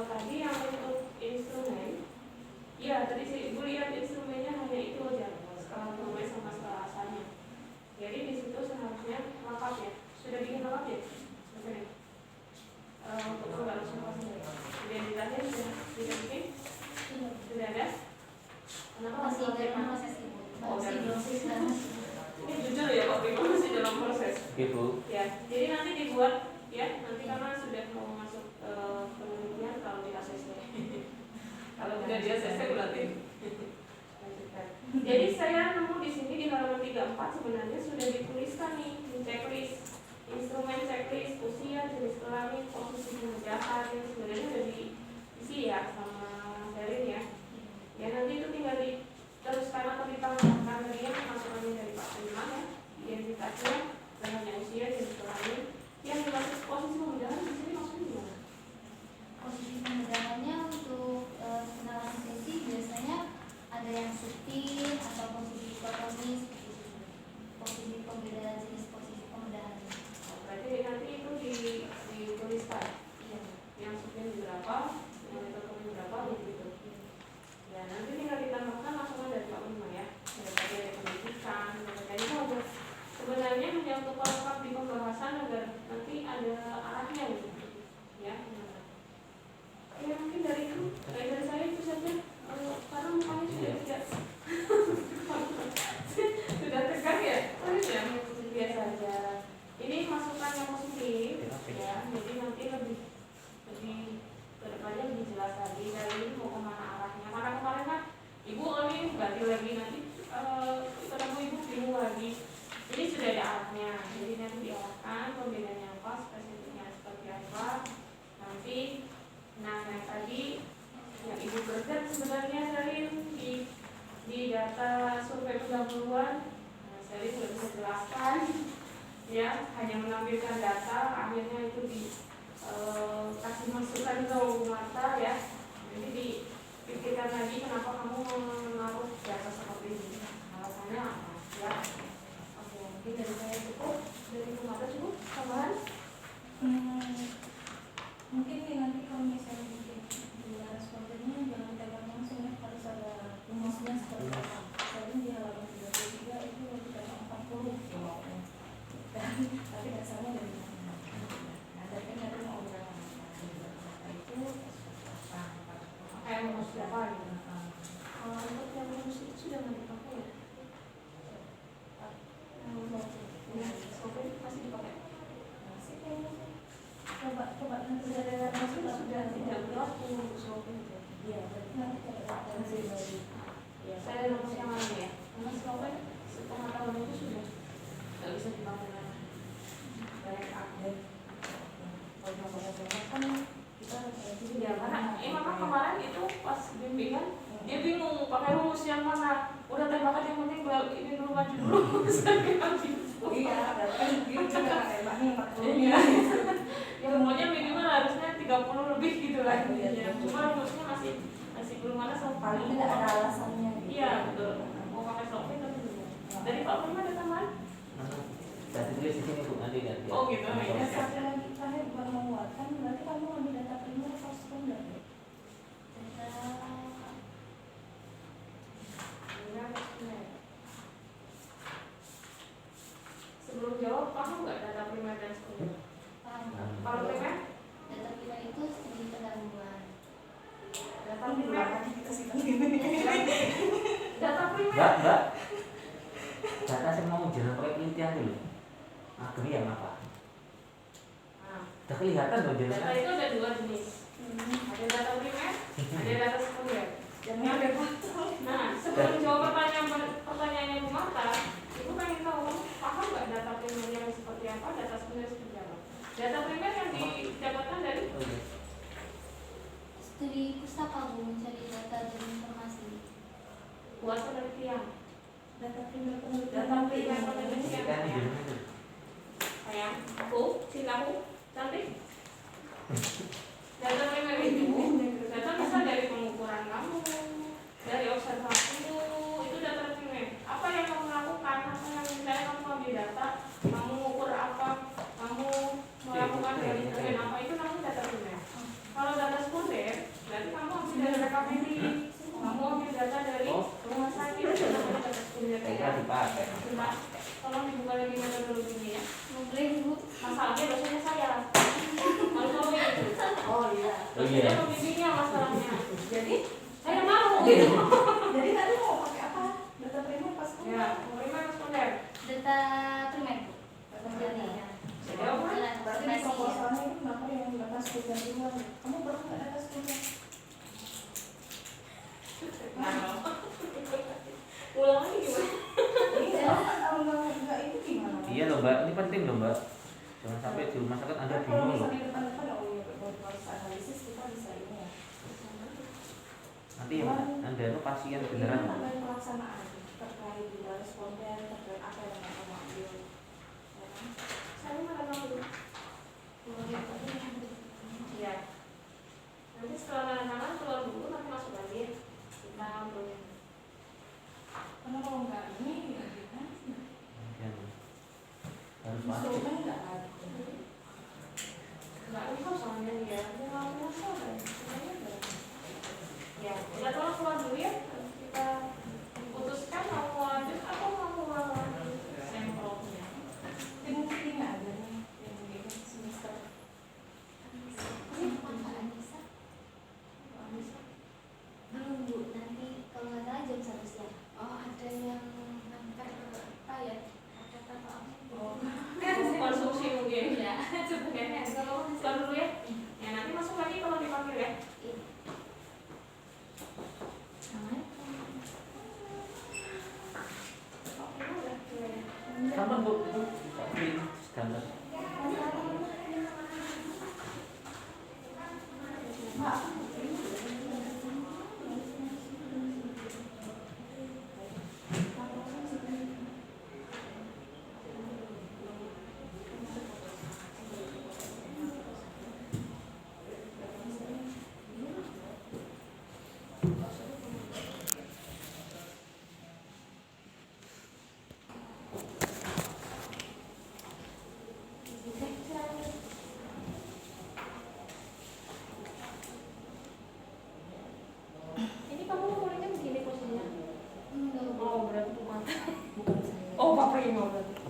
tadi yang untuk instrumen, ya tadi si Ibu lihat instrumennya hanya itu aja, skala nomor sama skala asalnya. Jadi di situ seharusnya lengkap ya. Sudah bikin lengkap ya? Untuk skala sendiri. Identitasnya sudah bikin? Sudah ada? Kenapa Masih dalam proses? proses Ibu. Oh, Masih dalam proses. Ini jujur ya Pak Prima, masih dalam proses. Ibu. Ya, jadi nanti dibuat ya, nanti karena sudah mau masuk penelitian kalau di ACC. Kalau tidak di ACC berarti lanjutkan. Jadi saya nemu di sini di halaman 34 sebenarnya sudah dituliskan nih di checklist instrumen checklist usia, jenis kelamin, posisi pemecahan sebenarnya sudah diisi ya sama Sherin ya. Ya nanti itu tinggal diteruskan atau ditambahkan lagi yang masukannya dari Pak Prima ya, identitasnya, dan hanya usia, jenis kelamin. Yang dimaksud posisi pemecahan di sini maksudnya gimana? Posisi pembedahannya untuk skala anestesi biasanya ada yang subtil atau posisi dikotomis, posisi pembedaan jenis posisi pembedahan. Berarti nanti itu dituliskan yang subtil berapa, yang dikotomis berapa, begitu. Ya nanti tinggal ditambahkan langsung dari Pak Prima ya. Dari ada pendidikan, dari itu ada sebenarnya hanya untuk pelengkap di pembahasan agar nanti ada arahnya gitu. Ya. Ya mungkin dari itu, dari saya itu saja. Karena mukanya sudah tidak sudah tegang ya. Ya biasa aja. Ini masukan yang positif ya. Jadi nanti lebih ke depannya lebih jelas lagi dari ini mau kemana arahnya. Karena kemarin kan Ibu ini ganti lagi nanti ketemu Ibu bingung lagi. Jadi sudah ada arahnya. Jadi nanti diarahkan pembedanya apa, spesifiknya seperti apa. Nanti nah yang tadi yang Ibu gerget sebenarnya Sherin di data survei pendahuluan. Nah, Sherin sudah bisa jelaskan ya, hanya menampilkan data, akhirnya itu kasih masukan ke mata ya. Jadi dipikirkan lagi kenapa kamu menaruh data seperti ini, alasannya apa ya. Oke, mungkin dari saya cukup, dari Bu Mata cukup tambahan. Mungkin nih nanti kalau misalnya bikin dua respondennya jangan tekan langsung ya, harus ada rumusnya seperti apa. Misalnya di halaman 33 itu lebih dari 40 ya maunya. Tapi dasarnya dari mana? Nah, tapi nanti mau berapa? Berapa itu apa? Kayak rumus berapa gitu. Kalau untuk yang rumus itu sudah nggak dipakai ya? Soalnya masih dipakai. Masih kayaknya. Coba nanti ada sudah tidak berlaku untuk shopping. Iya, berarti nanti ada masih baru. Ya, Saya rumus yang mana ya? Rumus soalnya setengah tahun itu sudah nggak bisa dipakai lagi. banyak update. Kalau kan kita Ya karena emang kemarin itu pas bimbingan dia bingung pakai rumus yang mana. Udah tembakan yang penting ini dulu maju dulu. Saya bilang gitu. Iya, kan dia juga temanya 40. Iya. Ya semuanya minimal harusnya 30 lebih gitu lah. Iya. Ya, cuma rumusnya masih belum ada sama Paling tidak ada alasannya gitu. Iya betul. Mau pakai software tapi belum. Dari Pak Prima ada tambahan? Saya tulis di sini Bu nanti kan. Oh gitu. Ya, Ya. satu lagi terakhir buat menguatkan, berarti kamu ambil data primer atau sekunder ya? Sebelum jawab, paham nggak data primer dan sekunder? Paham. Kalau primer, Data primer itu studi pendahuluan. data Kan primer, kita simpan gini. data primer. Mbak. Data saya mau jalan pakai penelitian dulu. Geriang apa? Nah, Udah kelihatan dong data jalan. itu ada dua jenis. Ada data primer, ada data sekunder. Jangan ada foto. Nah, sebelum jawab pertanyaannya Bu Marta, Ibu pengen tahu paham nggak data primer yang seperti apa, data sekunder seperti apa? Data primer yang didapatkan dari Oh, iya. Studi pustaka Bu, mencari data dan informasi. buat penelitian. Data primer penelitian. Data primer penelitian. Kan di dalam itu. Sayang, aku, cinta aku, cantik. Data primer itu, data bisa dari pengukuran kamu, dari observasimu, itu data primer. Apa yang kamu lakukan, apa yang misalnya kamu ambil data, kamu mengukur apa, kamu melakukan monitoring apa, itu namanya data primer. Kalau data sekunder, berarti kamu ambil dari RKPD, kamu ambil data dari rumah sakit, itu namanya data sekunder. Saya dipakai. Coba, tolong dibuka lagi metodologinya ya. Boleh Bu. Masalahnya dosennya saya. Malu itu. Oh iya. Oh iya. Dosennya pembimbingnya masalahnya. Jadi saya mau gitu. Jadi tadi mau pakai apa? Data primer pas Ya, primer sekunder. Data primer Bu. Data Jadi primer. ya. Jadi apa? Berarti di proposalnya itu kenapa yang data sekunder luar? Kamu pernah nggak data sekunder? Ulang lagi gimana? Iya, kalau nggak itu gimana? Iya loh Mbak, ini penting loh Mbak. Jangan sampai di rumah sakit Anda Kalau bingung loh. misalnya depan-depan, oh iya, proses analisis kita bisa ini ya. Nanti yang Anda itu pasien beneran. Ini terkait pelaksanaan terkait juga responden, terkait apa yang kamu ambil. Ya kan? Saya mana tahu dulu. Ya. Nanti setelah tanda tangan keluar dulu, nanti masuk lagi. Kita ambil. Karena kalau nggak ini, ya kan? Harus masuk. Instrumen nggak ada. Enggak, ini kok soalnya ya. Ini mau masuk kan? Ya, kita tolong keluar dulu ya. Kita putuskan mau lanjut atau mau lanjut sampelnya. Mungkin nggak ada nih yang ini semester. Ini apa Anissa? Belum Bu, nanti kalau nggak salah jam 1 siang. Oh ada yang ngantar apa ya? Ada apa? Oh. Konsumsi mungkin. Ya. Oke, kalau keluar dulu ya. Ya nanti masuk lagi kalau dipanggil ya. Sama Bu, itu standar.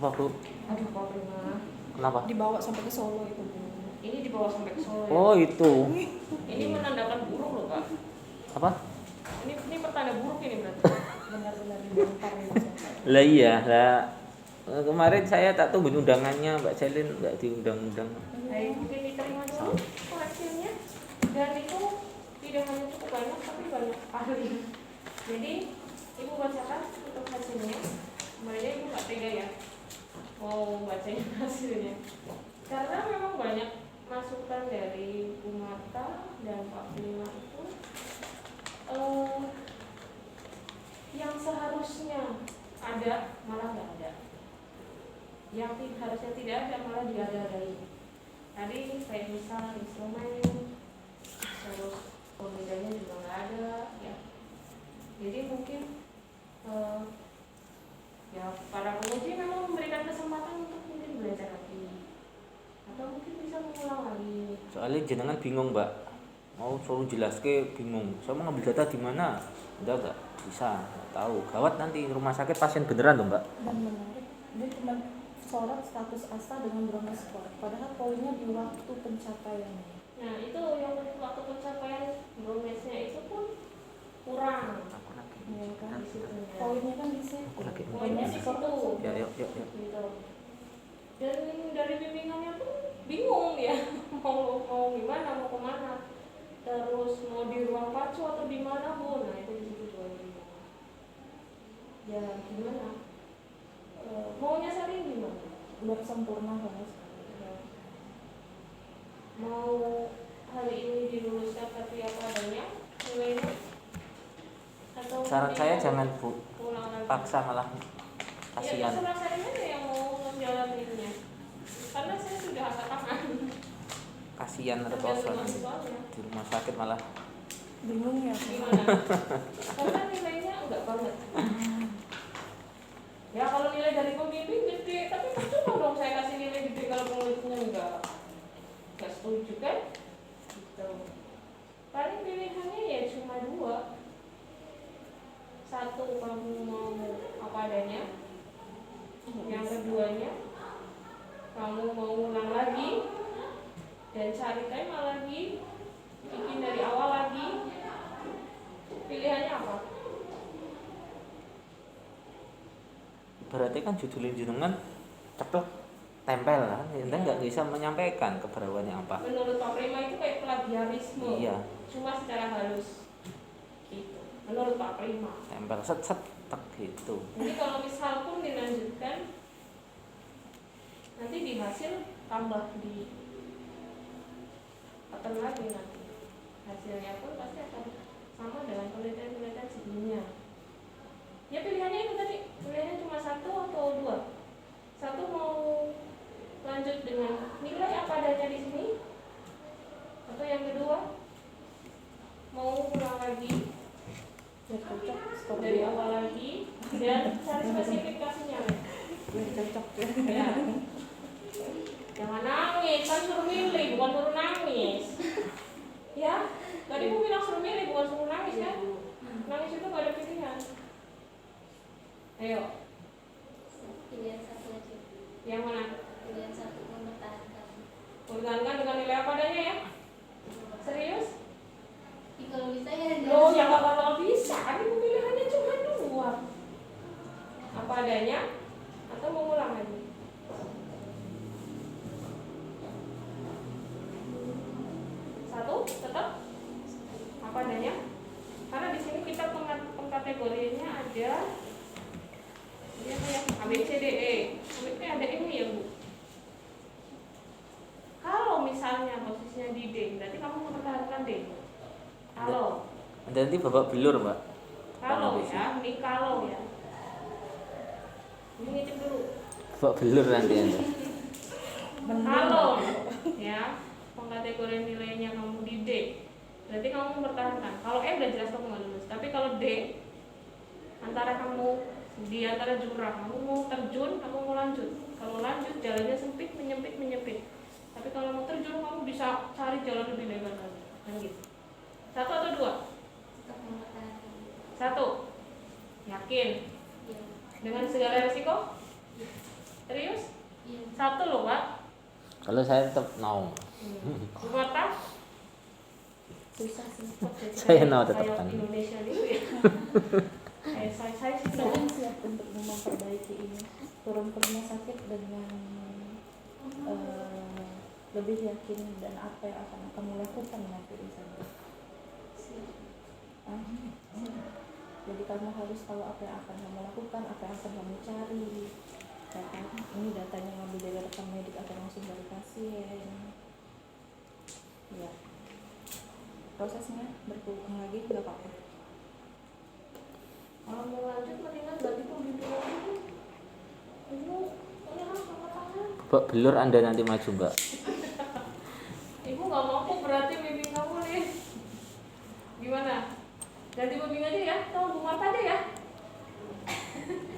Apa Bu? Aduh, Pak Prima. Kenapa? Dibawa sampai ke Solo itu Bu. Ini dibawa sampai ke Solo. Oh Ya? itu. Ini menandakan buruk loh, Pak. Apa? Ini pertanda buruk ini berarti. Benar-benar dibongkar ya. Lah iya lah. Kemarin saya tak tunggu undangannya Mbak Celin nggak diundang-undang. Baik, mungkin diterima dulu koleksinya. Dan itu tidak hanya cukup banyak, tapi banyak sekali. Jadi, Ibu bacakan untuk hasilnya. Kemarinnya Ibu nggak tega ya mau bacain hasilnya. Karena memang banyak masukan dari Bu Marta dan Pak Prima itu yang seharusnya ada malah nggak ada, yang harusnya tidak ada malah diada-adai. Tadi kayak misal instrumen, terus pemindahnya juga nggak ada ya. Jadi mungkin ya para penguji memang memberikan kesempatan untuk mungkin belajar lagi atau mungkin bisa mengulang lagi. Soalnya jenengan bingung Mbak, mau suruh jelas ke bingung. Saya mau ngambil data di mana? Enggak bisa, nggak tahu. Gawat nanti rumah sakit pasien beneran loh Mbak. Dan menarik, dia cuma sorot status asa dengan bronze score. Padahal poinnya di waktu pencapaiannya. Nah itu yang waktu pencapaian bromesnya itu pun kurang. Aku lagi. Ya kan? Di situnya. Poinnya kan di situ. Lagi. Poinnya di situ. Ya, yuk. Gitu. Dan dari bimbingannya pun bingung ya mau gimana, mau kemana, terus mau di ruang pacu atau di mana Bu. Nah itu di situ juga bingung. Ya gimana? Maunya Sari gimana? Biar sempurna banget. Mau hari ini diluluskan tapi apa adanya nilainya? Atau Saran mungkin saya mau jangan Bu ulang lagi? paksa malah Ya kasihan. terserah saya aja yang mau menjalaninya. Karena saya sudah angkat tangan. Kasihan Tergantung rekosan mahasiswanya. di rumah sakit malah. Bingung ya. Gimana? Karena nilainya enggak banget. Ya kalau nilai dari pembimbing gede, tapi percuma dong saya kasih nilai gede kalau penelitinya enggak setuju kan? Gitu. Paling pilihannya ya cuma dua. Satu kamu mau apa adanya, yang keduanya kamu mau ulang lagi dan cari tema lagi, bikin dari awal lagi. Pilihannya apa? Berarti kan judulin jenengan ceplok tempel lah. Anda nggak bisa menyampaikan keberadaannya apa. Menurut Pak Prima itu kayak plagiarisme, Iya. cuma secara halus. Gitu. Menurut Pak Prima. Tempel set tek gitu. Jadi kalau misal pun dilanjutkan, nanti di hasil tambah di pattern lagi nanti. Hasilnya pun pasti akan sama dengan penelitian-penelitian sebelumnya. Ya pilihannya itu tadi, pilihannya cuma satu atau dua. Satu mau lanjut dengan nilai apa adanya di sini, atau yang kedua mau ulang lagi Biar cocok skor dari dia. awal lagi dan cari spesifikasinya. Biar cocok ya. Ya. Jangan nangis, kan suruh milih bukan suruh nangis. Ya, tadi aku bilang suruh milih bukan suruh nangis kan? Nangis itu gak ada pilihan. Ayo, Pilihan satu aja. yang mana? Pilihan satu mempertahankan. Pertahankan dengan nilai apa adanya ya? Serius? Kalau bisa ya. Loh, yang gak bakal bisa. Kan itu pilihannya cuma dua. Apa adanya atau mengulang lagi? Satu, tetap apa adanya. Karena di sini kita pengkategoriannya ada A B C D E. Ini ada ini ya Bu. Kalau misalnya posisinya di D, berarti kamu mempertahankan D. Kalau Nanti babak belur Mbak. kalau ya, ini kalau ya. Ini ngitip dulu. Babak belur nanti Anda. Kalau ya pengkategorian nilainya kamu di D, berarti kamu mempertahankan. Kalau E udah jelas kamu nggak lulus. Tapi kalau D, antara kamu di antara jurang, kamu mau terjun, kamu mau lanjut. Kalau lanjut jalannya sempit, menyempit. Tapi kalau mau terjun, kamu bisa cari jalan lebih lebar lagi. Kan gitu. Satu atau dua? Tetap mempertahankan. Satu. Yakin? Ya. Dengan segala resiko? Ya. Serius? Iya. 1 loh, Pak. Kalau saya tetap no. Bu Marta? Susah sih. Saya no tetap Kayak kan. Indonesia gitu ya. Saya sih Saya no. siap untuk memperbaiki ini, turun ke rumah sakit dengan lebih yakin dan apa yang akan kamu lakukan nanti di sana. Jadi kamu harus tahu apa yang akan kamu lakukan, apa yang akan kamu cari. Ya kan? Ini datanya ngambil dari rekam medik atau langsung dari pasien. Ya. Prosesnya berulang lagi nggak apa-apa. Kalau mau lanjut mendingan ganti pembimbing dulu. Ibu, ini harus angkat tangan. Mbak Belur Anda nanti maju, Mbak. Ibu nggak mampu berarti bimbing kamu nih. Gimana? Ganti pembimbing aja ya, sama Bu Marta aja ya.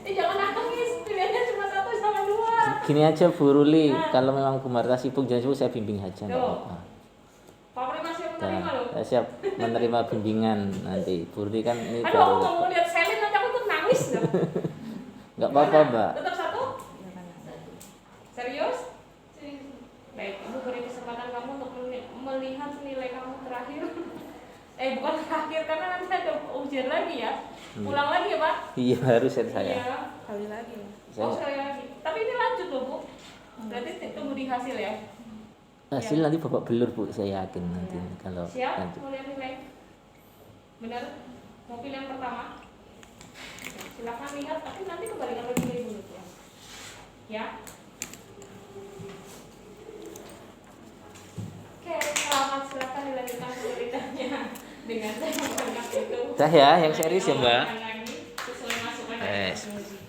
Jangan nangis, pilihannya cuma 1 sama 2. Gini aja Bu Ruli, kalau memang Bu Marta sibuk jangan sibuk, saya bimbing aja nggak Loh. apa-apa. Pak Prima siap menerima loh. Saya siap menerima bimbingan nanti. Bu Ruli kan ini Aduh, aku baru. nggak mau lihat Selin nanti aku ikut nangis. Nggak apa-apa, Mbak. Tetap 1? Jangan. Serius? Baik, Ibu beri kesempatan kamu untuk melihat nilai kamu terakhir. Bukan terakhir, karena nanti ada ujian lagi ya. Pulang lagi ya, Pak? Iya, harus saya. Iya. Kali lagi ya. Oh, sekali lagi. Tapi ini lanjut loh, Bu. Berarti tunggu di hasil ya. Hasil nanti Bapak Belur, Bu, saya yakin nanti kalau Siap? nanti. Mau lihat nilai? Benar? Mau pilih yang pertama? Silakan lihat, tapi nanti kembalikan lagi nilai dulu ya. Ya. Oke, selamat, silakan dilanjutkan penelitiannya dengan tema banyak itu. Dah ya, yang serius ya, Mbak. Lagi, sesuai masukan Yes. dari